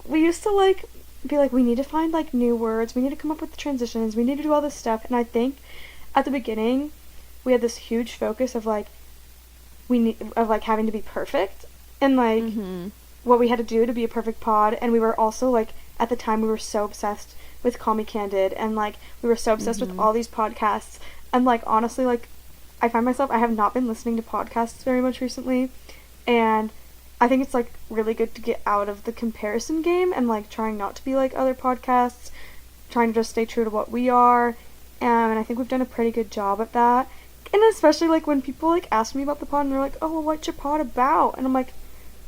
we used to like be like, we need to find like new words, we need to come up with transitions, we need to do all this stuff. And I think at the beginning we had this huge focus of like having to be perfect, and like what we had to do to be a perfect pod. And we were also like, at the time we were so obsessed with Call Me Candid, and like we were so obsessed with all these podcasts. And like honestly, like I find myself, I have not been listening to podcasts very much recently, and I think it's like really good to get out of the comparison game and like trying not to be like other podcasts, trying to just stay true to what we are. And I think we've done a pretty good job at that. And especially like when people like ask me about the pod and they're like, oh, well, what's your pod about? And I'm like,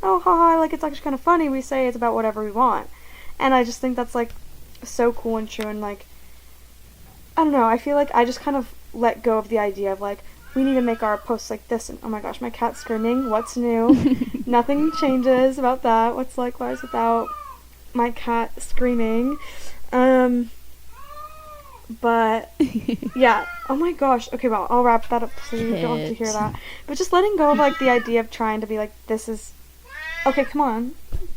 oh, haha, like it's actually kind of funny. We say it's about whatever we want. And I just think that's like so cool and true. And like, I don't know, I feel like I just kind of let go of the idea of like, we need to make our posts like this. And oh my gosh, my cat's screaming. What's new? Nothing changes about that. What's likewise without my cat screaming? But yeah, oh my gosh. Okay, well, I'll wrap that up so you don't have to hear that. But just letting go of like the idea of trying to be like, this is okay, come on,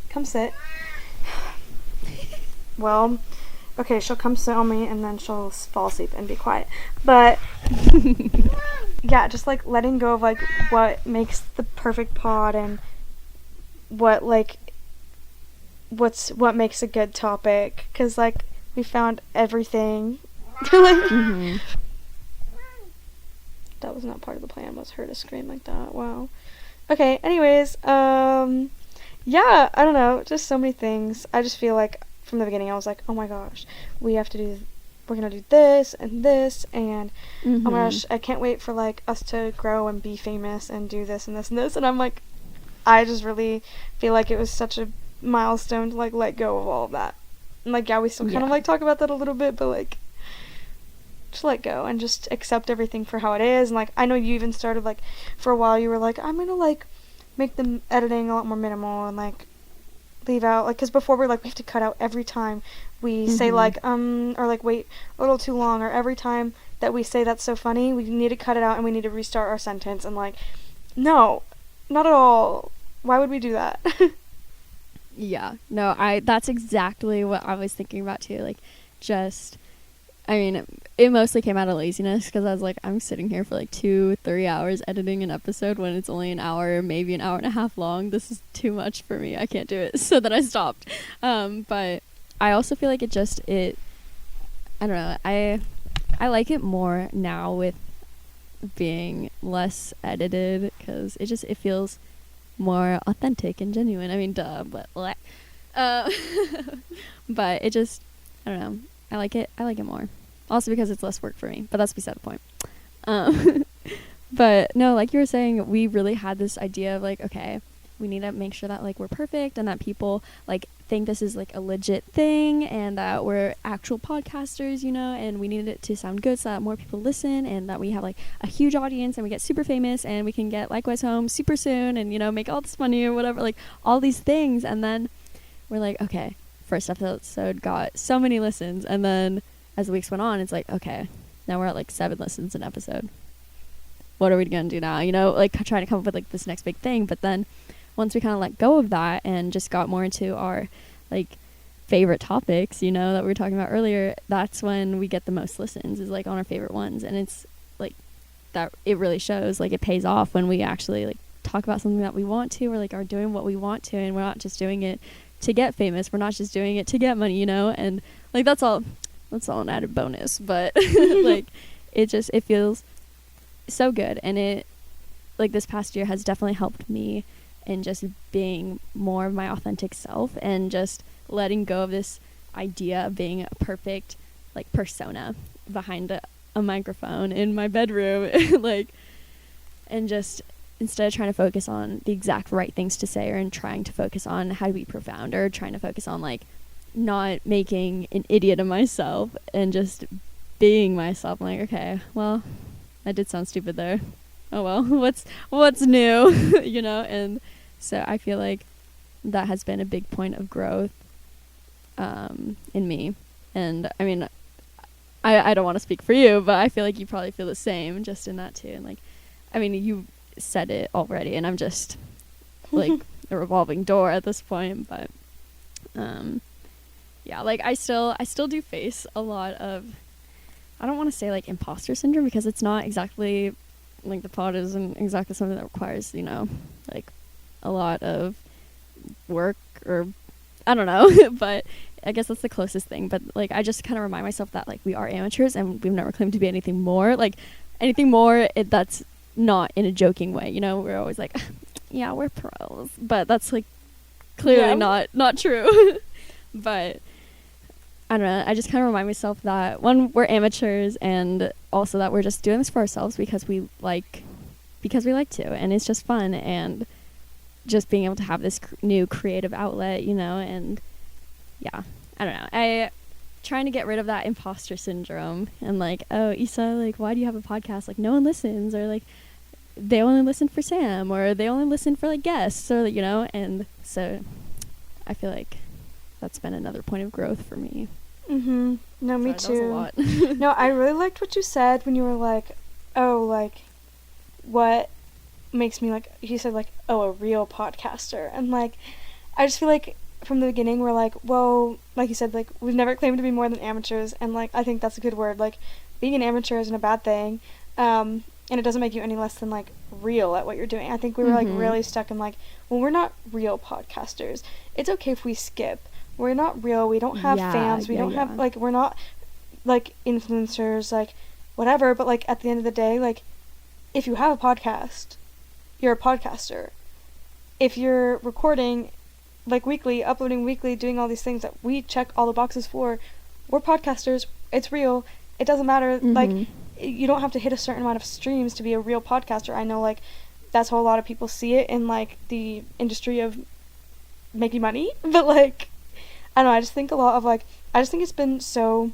come sit. Well, okay, she'll come sit on me and then she'll fall asleep and be quiet. But Yeah, just like letting go of like what makes the perfect pod and what like what makes a good topic, because like we found everything. Like, that was not part of the plan, was her to scream like that. Wow. Okay, anyways, yeah, I don't know, just so many things. I just feel like from the beginning I was like, oh my gosh, we're gonna do this and this, and oh my gosh, I can't wait for like us to grow and be famous and do this and this and this. And I'm like, I just really feel like it was such a milestone to like let go of all of that. And like, yeah, we still kind of like talk about that a little bit, but like just let go and just accept everything for how it is. And like, I know you even started like for a while you were like, I'm gonna like make the editing a lot more minimal and like leave out, like, because before we have to cut out every time we say like or like wait a little too long, or every time that we say that's so funny we need to cut it out and we need to restart our sentence. And like, no, not at all. Why would we do that? Yeah, no, that's exactly what I was thinking about too. Like, just, I mean, it mostly came out of laziness, because I was like, I'm sitting here for like 2-3 hours editing an episode when it's only an hour, maybe an hour and a half long. This is too much for me. I can't do it. So then I stopped. But I also feel like I don't know, I like it more now with being less edited, because it feels more authentic and genuine. I mean, duh, but but it just, I don't know, I like it more, also because it's less work for me, but that's beside the point. But no, like you were saying, we really had this idea of like, okay, we need to make sure that like we're perfect and that people like think this is like a legit thing and that we're actual podcasters, you know, and we need it to sound good so that more people listen and that we have like a huge audience and we get super famous and we can get Likewise Home super soon and, you know, make all this money or whatever, like all these things. And then we're like, okay, first episode got so many listens, and then as the weeks went on, it's like, okay, now we're at like 7 listens an episode. What are we gonna do now? You know, like trying to come up with like this next big thing. But then once we kind of let go of that and just got more into our like favorite topics, you know, that we were talking about earlier, that's when we get the most listens, is like on our favorite ones. And it's like that, it really shows, like it pays off when we actually like talk about something that we want to, or like are doing what we want to, and we're not just doing it to get famous, we're not just doing it to get money, you know. And like that's all an added bonus, but like it feels so good. And it, like, this past year has definitely helped me in just being more of my authentic self and just letting go of this idea of being a perfect like persona behind a microphone in my bedroom. Like, and just instead of trying to focus on the exact right things to say, or trying to focus on how to be profound, or trying to focus on like not making an idiot of myself and just being myself. I'm like, okay, well, I did sound stupid there. Oh well, what's new? You know. And so I feel like that has been a big point of growth in me. And I mean, I don't want to speak for you, but I feel like you probably feel the same just in that too. And like, I mean, you said it already, and I'm just like a revolving door at this point. But yeah, like I still do face a lot of, I don't want to say like imposter syndrome, because it's not exactly like, the pod isn't exactly something that requires, you know, like a lot of work, or I don't know. But I guess that's the closest thing. But like, I just kind of remind myself that like we are amateurs and we've never claimed to be anything more. Like anything more, that's not in a joking way, you know. We're always like, yeah, we're pros, but that's like clearly not true. But I don't know, I just kind of remind myself that, one, we're amateurs, and also that we're just doing this for ourselves because we like to, and it's just fun, and just being able to have this new creative outlet, you know. And yeah, I don't know, I trying to get rid of that imposter syndrome and like, oh, Issa, like, why do you have a podcast? Like, no one listens, or like they only listen for Sam, or they only listen for like guests, or, you know. And so I feel like that's been another point of growth for me. No, me Sorry, too. that was a lot. No, I really liked what you said when you were like, oh, like, what makes me like, you said like, oh, a real podcaster. And like, I just feel like from the beginning we're like, well, like you said, like, we've never claimed to be more than amateurs, and like, I think that's a good word. Like, being an amateur isn't a bad thing. And it doesn't make you any less than, like, real at what you're doing. I think we were, like, really stuck in, like, well, we're not real podcasters. It's okay if we skip. We're not real. We don't have fans. We don't have, like, we're not, like, influencers, like, whatever. But, like, at the end of the day, like, if you have a podcast, you're a podcaster. If you're recording, like, weekly, uploading weekly, doing all these things that we check all the boxes for, we're podcasters. It's real. It doesn't matter. Like, you don't have to hit a certain amount of streams to be a real podcaster. I know, like, that's how a lot of people see it in, like, the industry of making money. But, like, I don't know, I just think a lot of, like, I just think it's been so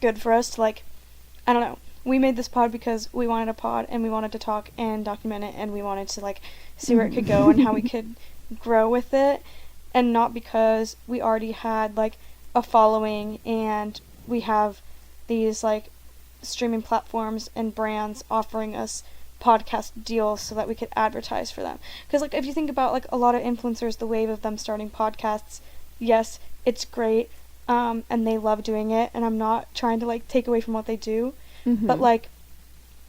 good for us to, like, I don't know, we made this pod because we wanted a pod and we wanted to talk and document it and we wanted to, like, see where it could go and how we could grow with it, and not because we already had, like, a following and we have these, like, streaming platforms and brands offering us podcast deals so that we could advertise for them. Because, like, if you think about, like, a lot of influencers, the wave of them starting podcasts, yes, it's great, and they love doing it, and I'm not trying to, like, take away from what they do, but, like,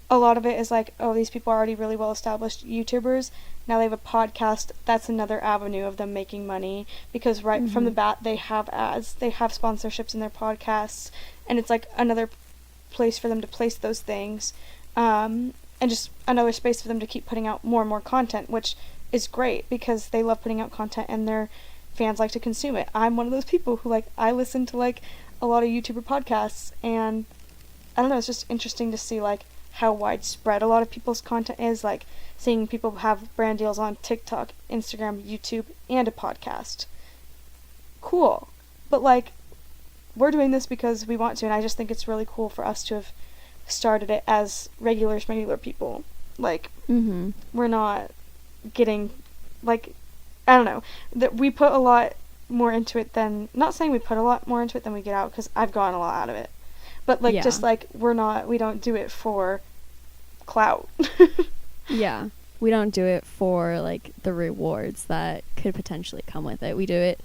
a lot of it is like, oh, these people are already really well established YouTubers, now they have a podcast. That's another avenue of them making money, because from the bat they have ads, they have sponsorships in their podcasts, and it's like another place for them to place those things, and just another space for them to keep putting out more and more content, which is great because they love putting out content and their fans like to consume it. I'm one of those people who, like, I listen to, like, a lot of YouTuber podcasts, and I don't know, it's just interesting to see, like, how widespread a lot of people's content is, like, seeing people have brand deals on TikTok, Instagram, YouTube, and a podcast. Cool. But, like, we're doing this because we want to, and I just think it's really cool for us to have started it as regular people. Like, we're not getting, like, I don't know, that we put a lot more into it than, not saying we put a lot more into it than we get out, because I've gotten a lot out of it, but, like, just, like, we don't do it for clout. Yeah, we don't do it for, like, the rewards that could potentially come with it. We do it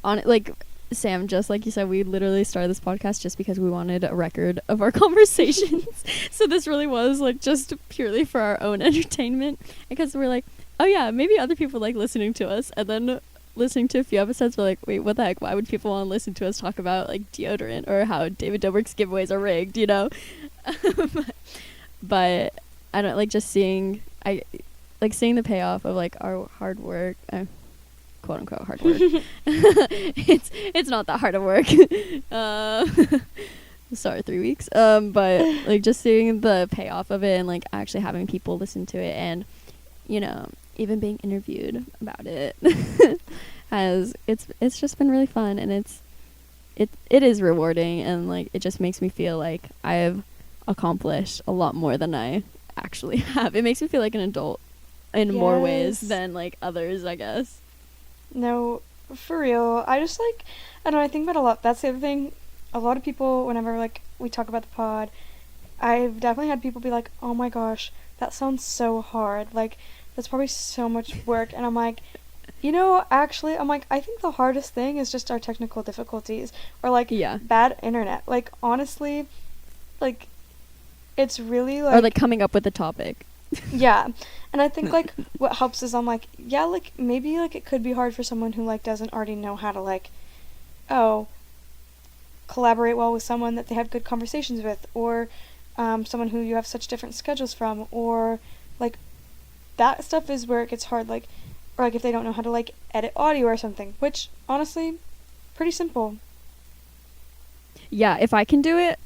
on, like, Sam, just like you said, we literally started this podcast just because we wanted a record of our conversations. So this really was, like, just purely for our own entertainment, because we're like, oh yeah, maybe other people like listening to us, and then listening to a few episodes, we're like, wait, what the heck, why would people want to listen to us talk about, like, deodorant or how David Dobrik's giveaways are rigged, you know? But I don't, like, just seeing the payoff of, like, our hard work, quote unquote hard work. It's not that hard of work. Sorry, 3 weeks. But, like, just seeing the payoff of it and, like, actually having people listen to it and, you know, even being interviewed about it it's just been really fun, and it is rewarding, and, like, it just makes me feel like I've accomplished a lot more than I actually have. It makes me feel like an adult in more ways than, like, others, I guess. No, for real. I just, like, I don't know, I think about a lot. That's the other thing. A lot of people, whenever, like, we talk about the pod, I've definitely had people be like, oh my gosh, that sounds so hard. Like, that's probably so much work. And I'm like, you know, actually, I'm like, I think the hardest thing is just our technical difficulties. Or, like, bad internet. Like, honestly, like, it's really, like... Or, like, coming up with the topic. Yeah. And I think, like, what helps is I'm like, yeah, like, maybe, like, it could be hard for someone who, like, doesn't already know how to, like, collaborate well with someone that they have good conversations with, or someone who you have such different schedules from, or, like, that stuff is where it gets hard, like, or, like, if they don't know how to, like, edit audio or something, which, honestly, pretty simple. Yeah, if I can do it,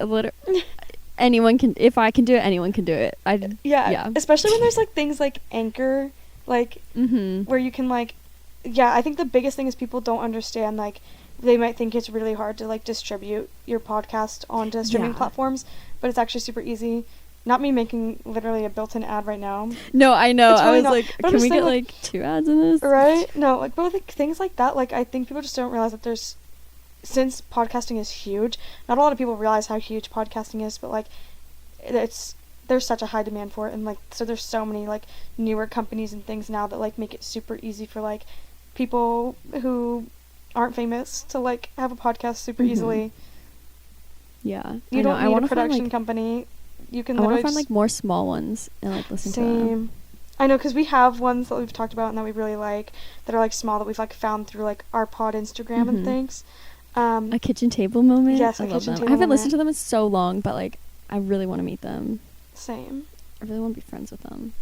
anyone can. If I can do it, anyone can do it. Yeah. Especially when there's, like, things like Anchor, like, where you can, like, I think the biggest thing is people don't understand, like, they might think it's really hard to, like, distribute your podcast onto streaming platforms, but it's actually super easy. Not me making literally a built-in ad right now. No, I know. Really I was like, can we get, like, 2 ads in this? Right? No, like, but, like, things like that, like, I think people just don't realize that since podcasting is huge, not a lot of people realize how huge podcasting is, but, like, there's such a high demand for it, and, like, so there's so many, like, newer companies and things now that, like, make it super easy for, like, people who aren't famous to, like, have a podcast super easily. Yeah. You don't need a a production company. You can I want literally to find like more small ones and like listen to them. I know, because we have ones that we've talked about and that we really like that are like small that we've like found through like our pod Instagram and things. A kitchen table moment. Yes, I a love kitchen them. table I haven't moment. listened to them in so long, but like I really want to meet them. Same. I really want to be friends with them.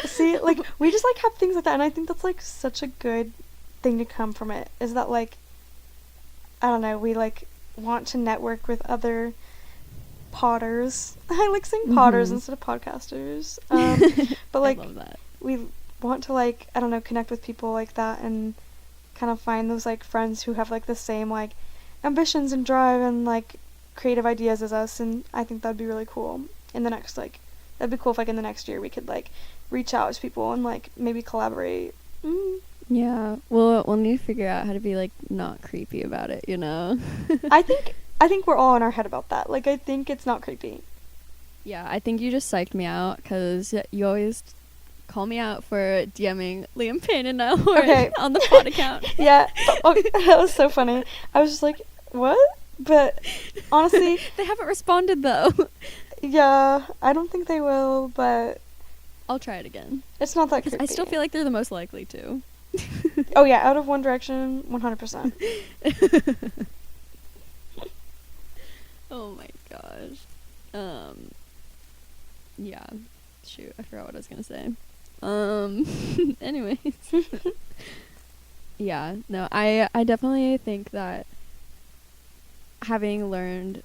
See, like we just like have things like that, and I think that's like such a good thing to come from it. Is that like, I don't know, we like want to network with other potters. I like saying potters instead of podcasters. But like I love that. we want to like, I don't know, connect with people like that and kind of find those like friends who have like the same like ambitions and drive and like creative ideas as us, and I think that'd be really cool. In the next like, that'd be cool if like in the next year we could like reach out to people and like maybe collaborate. Yeah, well, we'll need to figure out how to be like not creepy about it, you know. I think we're all in our head about that. Like, I think it's not creepy. Yeah, I think you just psyched me out because you always call me out for DMing Liam Payne and Niall Horan on the pod account. Yeah, that was so funny. I was just like, what? But honestly, they haven't responded though. Yeah, I don't think they will, but I'll try it again. It's not that creepy. I still feel like they're the most likely to. Oh yeah, out of One Direction, 100%. Oh my gosh. Yeah. Shoot, I forgot what I was gonna say. Anyways. Yeah, no, I definitely think that having learned,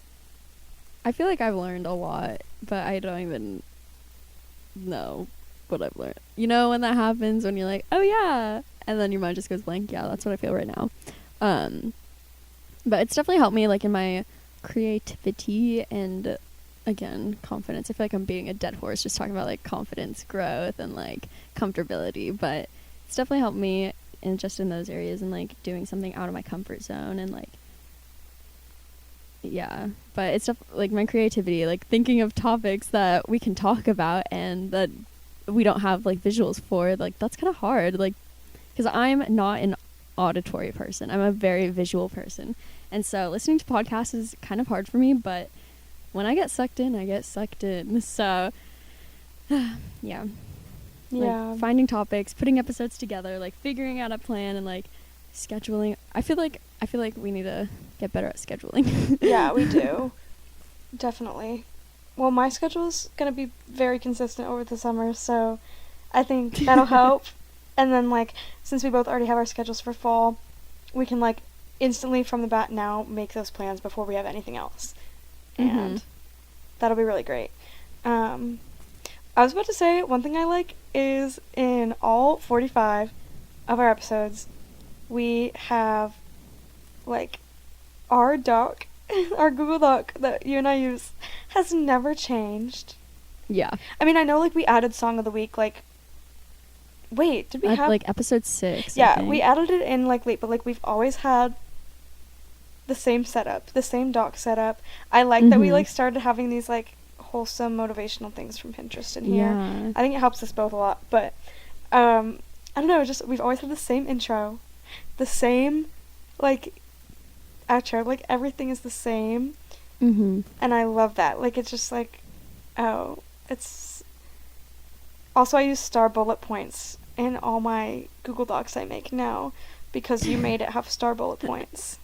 I feel like I've learned a lot, but I don't even know what I've learned. You know when that happens, when you're like, oh yeah, and then your mind just goes blank? Yeah, that's what I feel right now. But it's definitely helped me like in my creativity and, again, confidence. I feel like I'm being a dead horse just talking about like confidence, growth, and like comfortability, but it's definitely helped me in just in those areas and like doing something out of my comfort zone and like, yeah. But it's like my creativity, like thinking of topics that we can talk about and that we don't have like visuals for, like that's kind of hard, like because I'm not an auditory person. I'm a very visual person, and so listening to podcasts is kind of hard for me, but when I get sucked in, I get sucked in. So yeah. Like finding topics, putting episodes together, like figuring out a plan and like scheduling. I feel like we need to get better at scheduling. Yeah, we do. Definitely. Well, my schedule is going to be very consistent over the summer, so I think that'll help. And then, like, since we both already have our schedules for fall, we can, like, instantly from the bat now make those plans before we have anything else. And that'll be really great. I was about to say, one thing I like is in all 45 of our episodes, we have, like, our doc, our Google Doc that you and I use has never changed. Yeah. I mean, I know, like, we added Song of the Week, like, wait, did we have... like, episode 6, Yeah, we added it in, like, late, but, like, we've always had the same setup, the same doc setup. I like that we, like, started having these, like, wholesome motivational things from Pinterest in here. Yeah. I think it helps us both a lot, but, I don't know, just, we've always had the same intro, the same, like, outro, like, everything is the same. And I love that. Like, it's just, like, oh, it's... Also, I use star bullet points in all my Google Docs I make now, because you made it have star bullet points.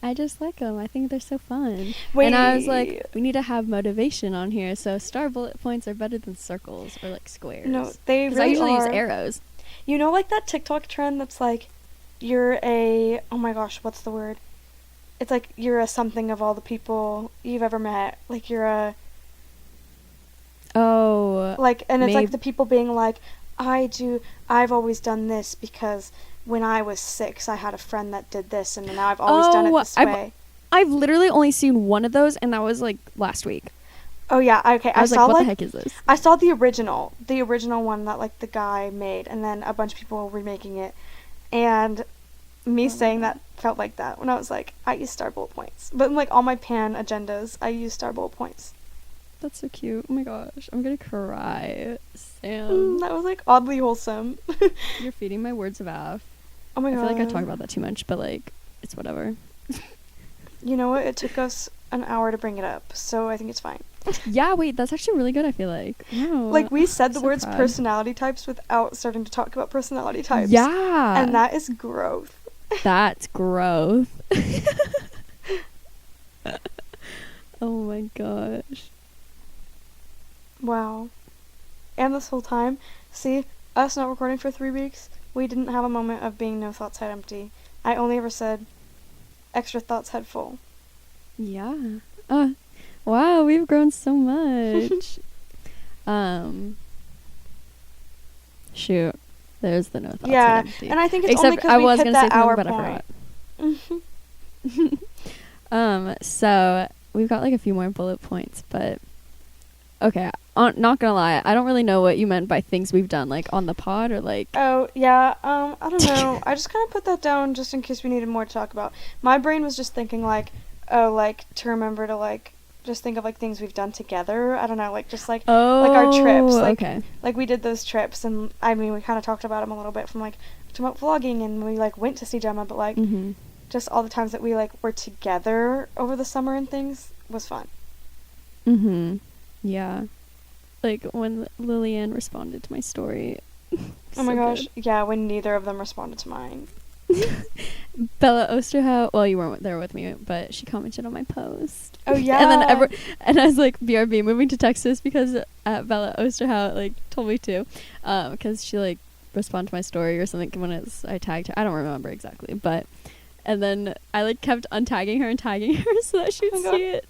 I just like them. I think they're so fun. Wait. And I was like, we need to have motivation on here, so star bullet points are better than circles or, like, squares. No, they really are. I usually use arrows. You know, like, that TikTok trend that's, like, you're a... Oh, my gosh, what's the word? It's, like, you're a something of all the people you've ever met. Like, you're a... Oh. Like, and it's, like, the people being like, I've always done this because... when I was 6, I had a friend that did this, and now I've always done it this way. I've literally only seen one of those, and that was, like, last week. Oh, yeah, okay. I was saw, like, what the heck is this? I saw the original one that, like, the guy made, and then a bunch of people were remaking it, and me saying that felt like that, when I was like, I use star bullet points. But in, like, all my pan agendas, I use star bullet points. That's so cute. Oh my gosh, I'm gonna cry. Sam. That was, like, oddly wholesome. You're feeding my words of Af. Oh my god. I feel like I talk about that too much, but, like, it's whatever. you know what? It took us an hour to bring it up, so I think it's fine. Yeah, wait, that's actually really good, I feel like. Wow, Like, we said the so words proud. personality types without starting to talk about personality types. Yeah. And that is growth. That's growth. Oh my gosh. Wow. And this whole time, see, us not recording for 3 weeks, we didn't have a moment of being no thoughts head empty. I only ever said extra thoughts head full. Yeah. Wow, we've grown so much. Shoot. There's the no thoughts Yeah, head empty. and I think it's Except only because I we was hit gonna say that something, hour but point. I forgot. So we've got like a few more bullet points, but okay. Not gonna lie, I don't really know what you meant by things we've done, like on the pod or like. Oh, yeah, I don't know. I just kind of put that down just in case we needed more to talk about. My brain was just thinking, like, oh, like, to remember to, like, just think of, like, things we've done together. I don't know, like, just, like our trips. Like, okay. Like, we did those trips, and, I mean, we kind of talked about them a little bit from, like, talking about vlogging, and we, like, went to see Gemma, but, like, just all the times that we, like, were together over the summer and things was fun. Yeah. Like when Lillian responded to my story. Oh my gosh, yeah, when neither of them responded to mine. Bella Osterhout, well, you weren't there with me, but she commented on my post. Oh yeah. And then and I was like, BRB, moving to Texas because Bella Osterhout like told me to, because she like responded to my story or something when I tagged her. I don't remember exactly, but and then I like kept untagging her and tagging her so that she'd see it.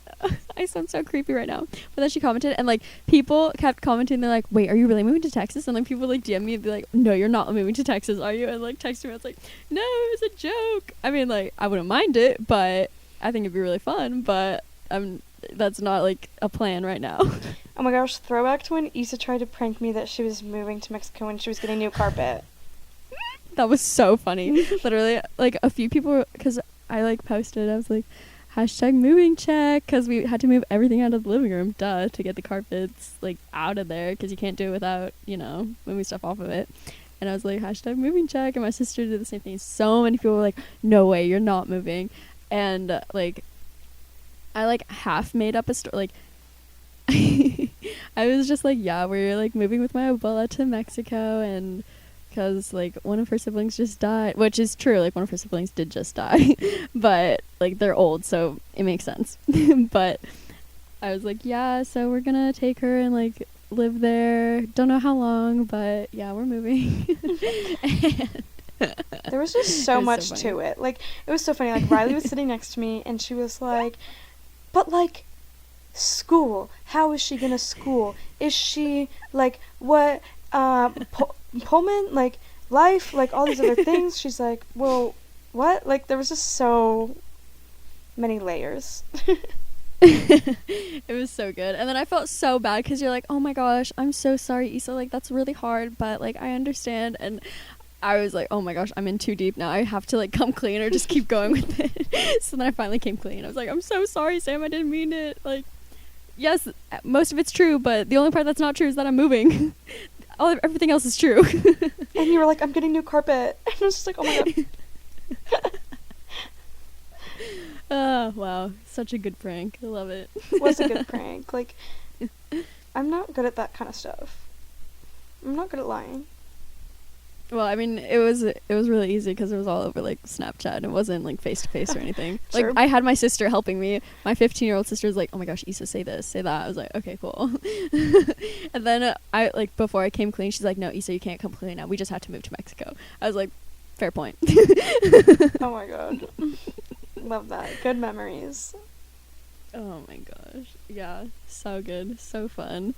I sound so creepy right now. But then she commented, and like people kept commenting. They're like, "Wait, are you really moving to Texas?" And like people like DM me and be like, "No, you're not moving to Texas, are you?" And like text me. I was like, "No, it was a joke." I mean, like I wouldn't mind it, but I think it'd be really fun. But that's not like a plan right now. Oh my gosh, throwback to when Issa tried to prank me that she was moving to Mexico when she was getting new carpet. That was so funny. Literally, like a few people, because I like posted, I was like, #moving check, because we had to move everything out of the living room, to get the carpets like out of there, because you can't do it without, moving stuff off of it. And I was like, #moving check, and my sister did the same thing. So many people were like, no way, you're not moving. And like I like half made up a story, like I was just like, yeah, we're like moving with my abuela to Mexico, and because like one of her siblings just died, which is true, like one of her siblings did just die, but like they're old, so it makes sense. But I was like, yeah, so we're gonna take her and like live there, don't know how long, but yeah, we're moving. And there was just so much to it. Like, it was so funny. Like, Riley was sitting next to me and she was like, but like school, how is she gonna school? Is she like what Pullman, like life, like all these other things? She's like, well, what? Like, there was just so many layers. It was so good. And then I felt so bad because you're like, oh my gosh, I'm so sorry, Issa, like that's really hard, but like I understand. And I was like, oh my gosh, I'm in too deep now, I have to like come clean or just keep going with it. So then I finally came clean. I was like, I'm so sorry, Sam, I didn't mean it. Like, yes, most of it's true, but the only part that's not true is that I'm moving. Everything else is true. And you were like, I'm getting new carpet. And I was just like, oh my god. Wow, such a good prank. I love it. It was a good prank. Like, I'm not good at that kind of stuff. I'm not good at lying. Well, I mean, it was really easy because it was all over like Snapchat and it wasn't like face to face or anything. Like, I had my sister helping me. My 15-year-old sister was like, "Oh my gosh, Issa, say this, say that." I was like, "Okay, cool." And then I like before I came clean, she's like, "No, Issa, you can't come clean now. We just had to move to Mexico." I was like, "Fair point." Oh my god, love that. Good memories. Oh my gosh, yeah, so good, so fun.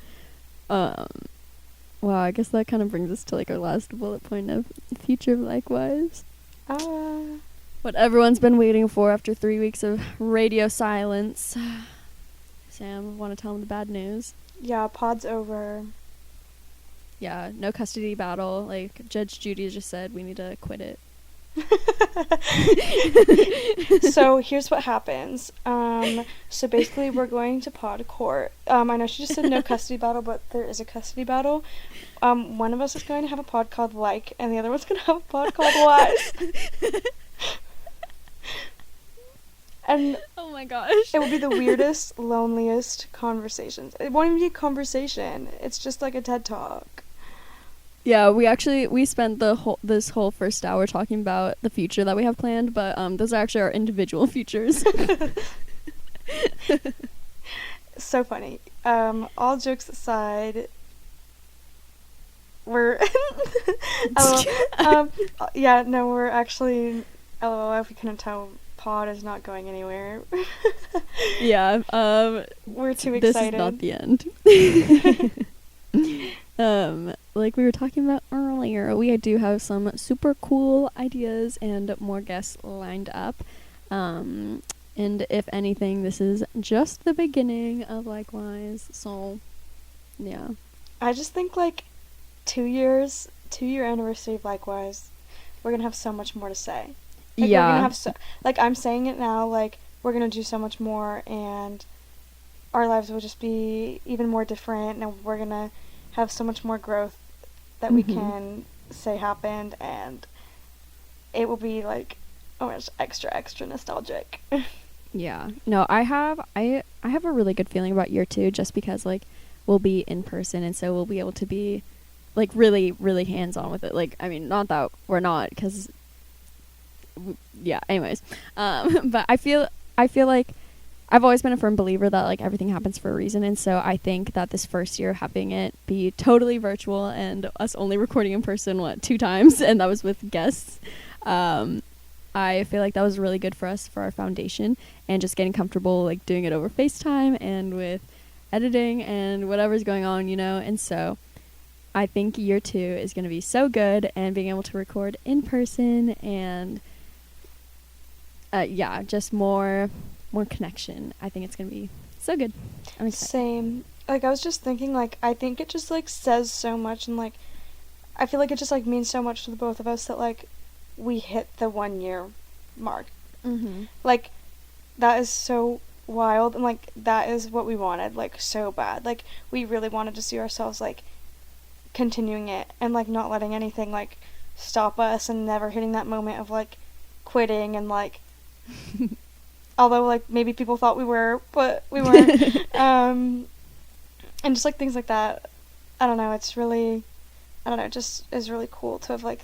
Wow, I guess that kind of brings us to like our last bullet point of future likewise. What everyone's been waiting for after 3 weeks of radio silence. Sam, want to tell them the bad news? Yeah, pod's over. Yeah, no custody battle. Like Judge Judy just said, we need to quit it. So here's what happens. So basically we're going to pod court. I know she just said no custody battle, but there is a custody battle. One of us is going to have a pod called Like, and the other one's going to have a pod called Lies. And Oh my gosh. it will be the weirdest, loneliest conversations. It won't even be a conversation. It's just like a TED Talk. Yeah, we spent this whole first hour talking about the future that we have planned, but those are actually our individual futures. So funny. All jokes aside, we're yeah, no, we're actually, LOL, if you couldn't tell, pod is not going anywhere. Yeah, we're too excited. This is not the end. Like we were talking about earlier, we do have some super cool ideas and more guests lined up. And if anything, this is just the beginning of Likewise. So, yeah. I just think like 2-year anniversary of Likewise, we're gonna have so much more to say. Like, yeah. We're gonna have like, I'm saying it now, like, we're gonna do so much more, and our lives will just be even more different, and we're gonna have so much more growth that we can say happened, and it will be like, oh my gosh, extra nostalgic. Yeah. No, I have a really good feeling about year 2, just because like we'll be in person, and so we'll be able to be like really, really hands-on with it. Like, I mean, not that we're not, because yeah, anyways. But I feel like I've always been a firm believer that like everything happens for a reason, and so I think that this first year having it be totally virtual and us only recording in person 2 times, and that was with guests, I feel like that was really good for us for our foundation, and just getting comfortable like doing it over FaceTime and with editing and whatever's going on, you know. And so I think year 2 is going to be so good, and being able to record in person and yeah, just more connection. I think it's going to be so good. I'm excited. Same. Like, I was just thinking, like, I think it just like says so much, and like I feel like it just like means so much to the both of us that like we hit the 1-year mark. Like, that is so wild, and like that is what we wanted, like, so bad. Like, we really wanted to see ourselves like continuing it and like not letting anything like stop us, and never hitting that moment of like quitting, and like although like maybe people thought we were, but we weren't. And just like things like that. I don't know, it's really, I don't know, it just is really cool to have like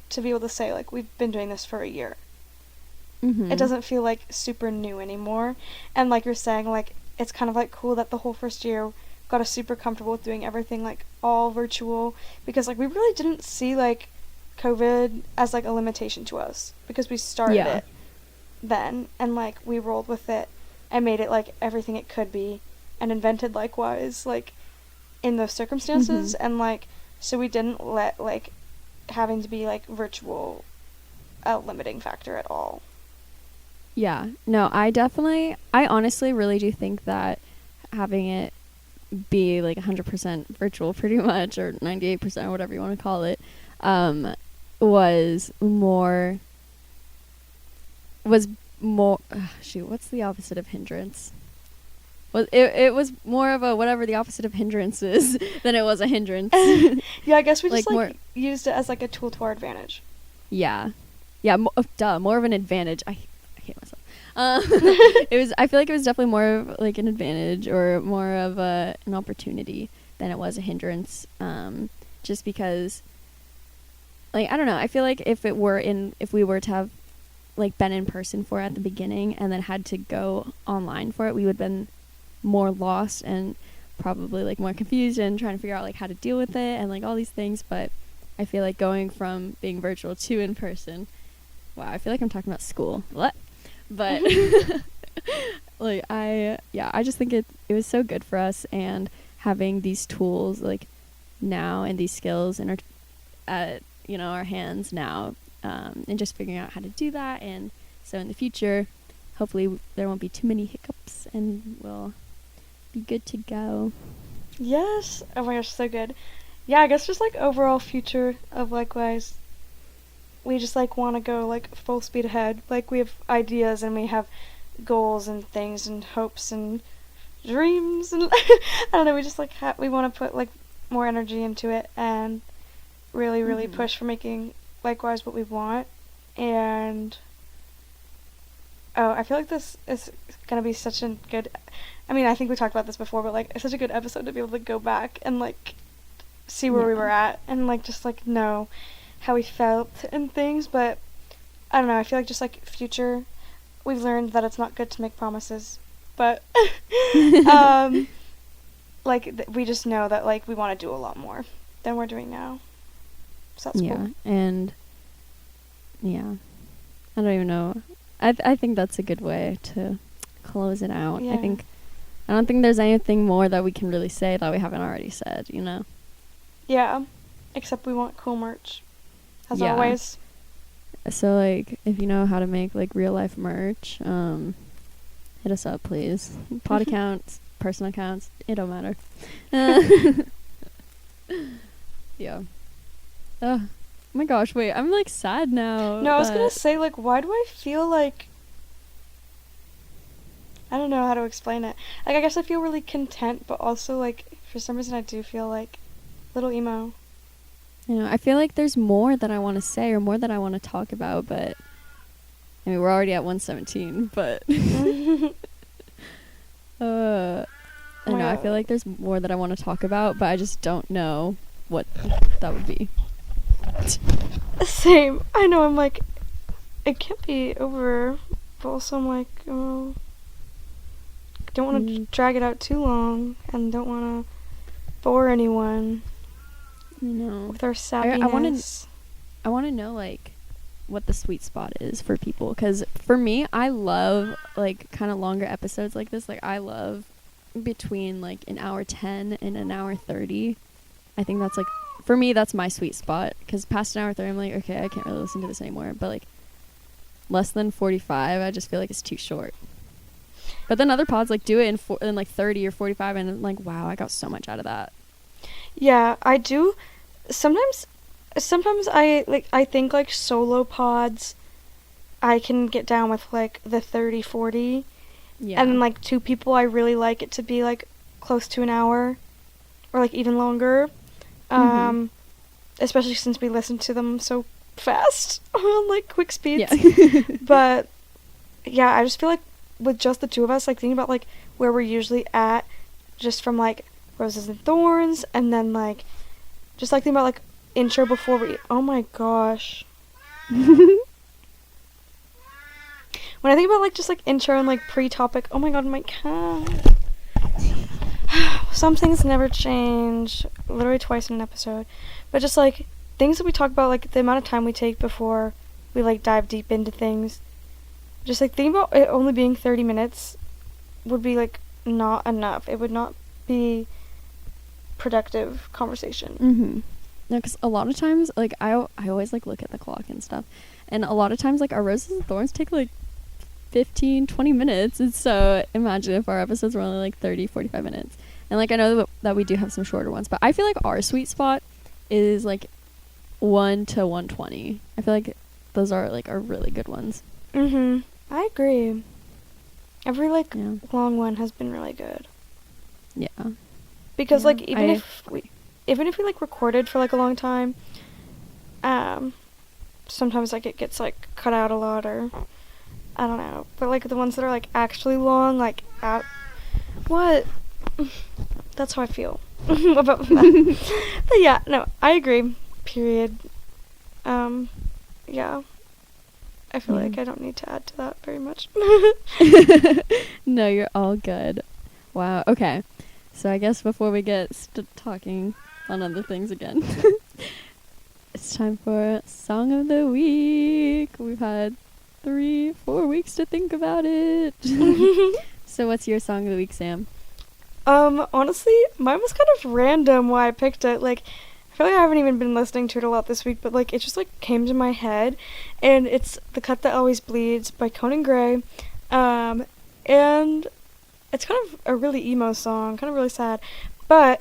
to be able to say like we've been doing this for a year. It doesn't feel like super new anymore, and like you're saying, like it's kind of like cool that the whole first year got us super comfortable with doing everything like all virtual, because like we really didn't see like COVID as like a limitation to us, because we started it then, and like we rolled with it and made it like everything it could be, and invented Likewise like in those circumstances. And like so we didn't let like having to be like virtual a limiting factor at all. Yeah. No, I honestly really do think that having it be like 100% virtual pretty much, or 98%, or whatever you want to call it, was more what's the opposite of hindrance? Well, it was more of a whatever the opposite of hindrance is than it was a hindrance. Yeah, I guess we just like used it as like a tool to our advantage. Yeah, more of an advantage. I hate myself. I feel like it was definitely more of like an advantage, or more of an opportunity than it was a hindrance. Just because, like, I don't know, I feel like if we were to have like been in person for it at the beginning and then had to go online for it, we would have been more lost and probably like more confused and trying to figure out like how to deal with it and like all these things. But I feel like going from being virtual to in person, wow, I feel like I'm talking about school. What? But like I just think it was so good for us, and having these tools like now and these skills in our hands now, and just figuring out how to do that. And so in the future, hopefully there won't be too many hiccups, and we'll be good to go. Yes. Oh my gosh, so good. Yeah, I guess just like overall future of Likewise, we just like want to go like full speed ahead. Like, we have ideas, and we have goals and things and hopes and dreams, and I don't know, we just like we want to put like more energy into it, and really push for making Likewise what we want. And Oh, I feel like this is gonna be such a good. I mean, I think we talked about this before, but like, it's such a good episode to be able to go back and like see where we were at and like just like know how we felt and things. But I don't know. I feel like just like future, we've learned that it's not good to make promises, but like we just know that like we want to do a lot more than we're doing now. So that's cool. And yeah, I don't even know. I think that's a good way to close it out. Yeah. I don't think there's anything more that we can really say that we haven't already said, you know? Yeah, except we want cool merch, as always. So, like, if you know how to make, like, real-life merch, hit us up, please. Pod accounts, personal accounts, it don't matter. Yeah. Oh my gosh, wait, I'm, like, sad now. No, I was gonna say, like, why do I feel like... I don't know how to explain it. Like, I guess I feel really content, but also, like, for some reason I do feel, like, a little emo. You know, I feel like there's more that I want to say or more that I want to talk about, but... I mean, we're already at 117, but... I know, I feel like there's more that I want to talk about, but I just don't know what that would be. Same. I know, I'm like, it can't be over, but also I'm like, oh, don't want to drag it out too long, and don't want to bore anyone. No. With our sappiness. I want to know, like, what the sweet spot is for people, because for me, I love, like, kind of longer episodes like this. Like, I love between, like, an hour 10 and an hour 30. I think that's, like, for me, that's my sweet spot, because past an hour 30, I'm like, okay, I can't really listen to this anymore, but, like, less than 45, I just feel like it's too short. But then other pods, like, do it in like, 30 or 45, and I'm like, wow, I got so much out of that. Yeah, I do. Sometimes I think, like, solo pods, I can get down with, like, the 30, 40. Yeah. And then, like, two people, I really like it to be, like, close to an hour. Or, like, even longer. Especially since we listen to them so fast. On, like, quick speeds. Yeah. But, yeah, I just feel like with just the two of us, like, thinking about, like, where we're usually at, just from, like, Roses and Thorns, and then, like, just, like, thinking about, like, intro before we... Oh, my gosh. When I think about, like, just, like, intro and, like, pre-topic, oh, my God, my cat. Some things never change, literally twice in an episode. But just, like, things that we talk about, like, the amount of time we take before we, like, dive deep into things. Just, like, thinking about it only being 30 minutes would be, like, not enough. It would not be productive conversation. No, because a lot of times, like, I always, like, look at the clock and stuff. And a lot of times, like, our Roses and Thorns take, like, 15, 20 minutes. And so imagine if our episodes were only, like, 30, 45 minutes. And, like, I know that we do have some shorter ones. But I feel like our sweet spot is, like, 1 to 120. I feel like those are, like, our really good ones. I agree. Every, like, long one has been really good. Yeah. Because, like, even if we, like, recorded for, like, a long time, sometimes, like, it gets, like, cut out a lot, or, I don't know. But, like, the ones that are, like, actually long, like, what? That's how I feel about that. But, yeah, no, I agree. Period. Yeah. I feel like I don't need to add to that very much. No, you're all good. Wow, okay. So I guess before we get talking on other things again, it's time for Song of the Week. We've had 3-4 weeks to think about it. So what's your Song of the Week, Sam? Honestly, mine was kind of random why I picked it. Like, I feel like I haven't even been listening to it a lot this week, but, like, it just, like, came to my head, and it's The Cut That Always Bleeds by Conan Gray, and it's kind of a really emo song, kind of really sad, but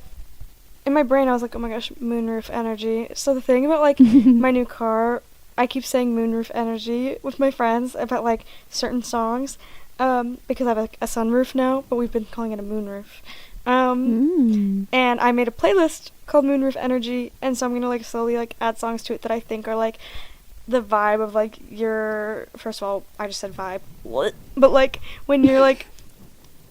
in my brain I was like, oh my gosh, moonroof energy. So the thing about, like, my new car, I keep saying moonroof energy with my friends about, like, certain songs, because I have, like, a sunroof now, but we've been calling it a moonroof. And I made a playlist called Moonroof Energy, and so I'm gonna, like, slowly, like, add songs to it that I think are, like, the vibe of like first of all, I just said vibe. What? But like when you're like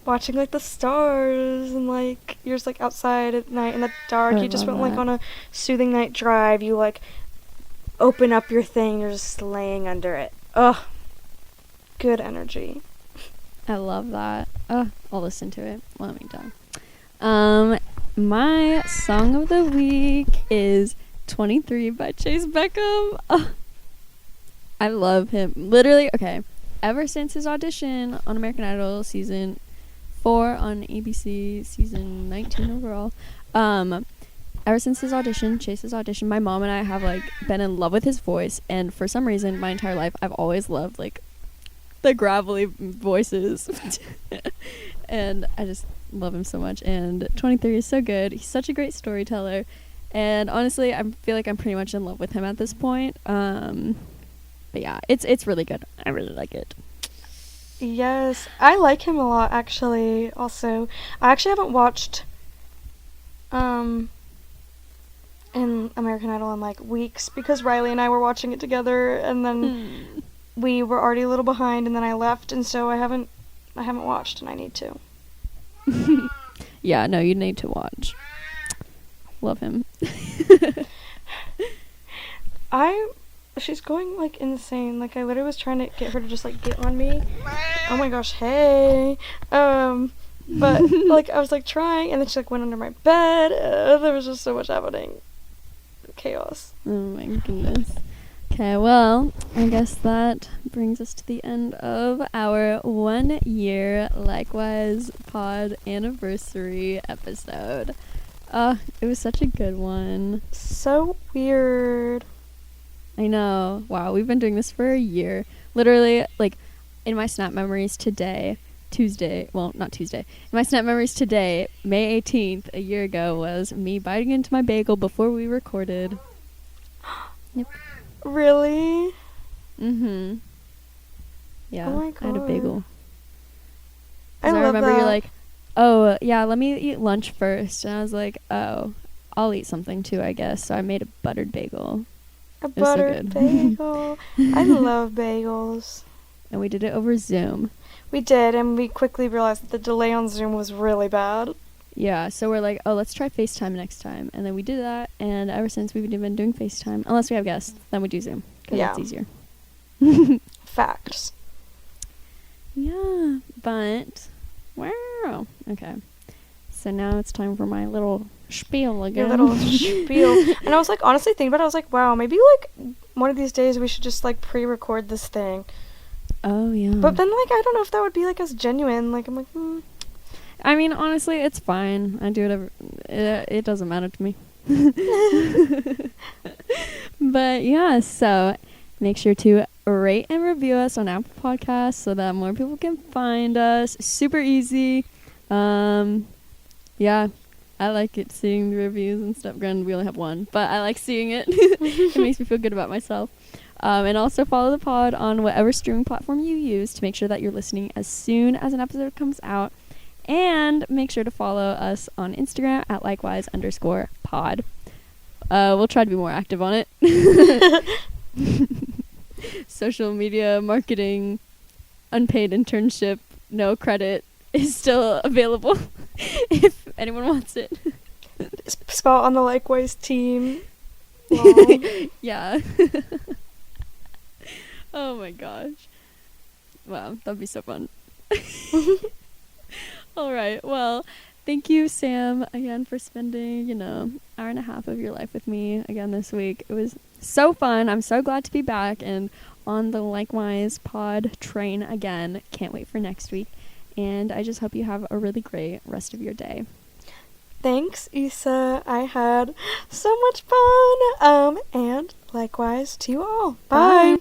watching like the stars and like you're just like outside at night in the dark, you just went like on a soothing night drive, you like open up your thing, you're just laying under it. Ugh. Good energy. I love that. I'll listen to it when I'm done. My song of the week is 23 by Chase Beckham. I love him. Literally, okay. Ever since his audition on American Idol season 4 on ABC, season 19 overall, ever since Chase's audition, my mom and I have like been in love with his voice, and for some reason my entire life I've always loved like the gravelly voices. And I just love him so much, and 23 is so good. He's such a great storyteller, and honestly I feel like I'm pretty much in love with him at this point. But yeah, it's really good. I really like it. Yes, I like him a lot actually. Also, I actually haven't watched in American Idol in like weeks because Riley and I were watching it together, and then we were already a little behind, and then I left, and so I haven't watched, and I need to. Yeah, no, you need to watch. Love him. She's going like insane. Like I literally was trying to get her to just like get on me. Oh my gosh, hey. But like I was like trying, and then she like went under my bed. There was just so much happening. Chaos. Oh my goodness. Okay, well, I guess that brings us to the end of our 1 year Likewise pod anniversary episode. It was such a good one. So weird. I know. Wow, we've been doing this for a year. Literally, like, in my Snap memories today, in my Snap memories today, May 18th, a year ago, was me biting into my bagel before we recorded. Yep. Really? Mm-hmm. Yeah, oh my God. I had a bagel. I remember that. you're like, oh, yeah, let me eat lunch first. And I was like, oh, I'll eat something too, I guess. So I made a buttered bagel. A buttered bagel. I love bagels. And we did it over Zoom. We did, and we quickly realized that the delay on Zoom was really bad. Yeah, so we're like, oh, let's try FaceTime next time. And then we did that, and ever since we've been doing FaceTime. Unless we have guests, then we do Zoom. Because it's easier. Facts. Yeah, but... Wow. Okay. So now it's time for my little spiel again. Your little spiel. And I was like, honestly thinking about it, I was like, wow, maybe like one of these days we should just like pre-record this thing. Oh, yeah. But then like, I don't know if that would be like as genuine. Like, I'm like, I mean, honestly, it's fine. I do whatever. It doesn't matter to me. But yeah, so make sure to rate and review us on Apple Podcasts so that more people can find us. Super easy. Yeah, I like it seeing the reviews and stuff. Granted, we only have one, but I like seeing it. It makes me feel good about myself. And also follow the pod on whatever streaming platform you use to make sure that you're listening as soon as an episode comes out. And make sure to follow us on Instagram at likewise_pod. We'll try to be more active on it. Social media marketing, unpaid internship, no credit is still available if anyone wants it. Spot on the Likewise team. Yeah. Oh my gosh. Wow, that'd be so fun. All right. Well, thank you, Sam, again for spending, hour and a half of your life with me again this week. It was so fun. I'm so glad to be back and on the Likewise pod train again. Can't wait for next week. And I just hope you have a really great rest of your day. Thanks, Issa. I had so much fun. And likewise to you all. Bye.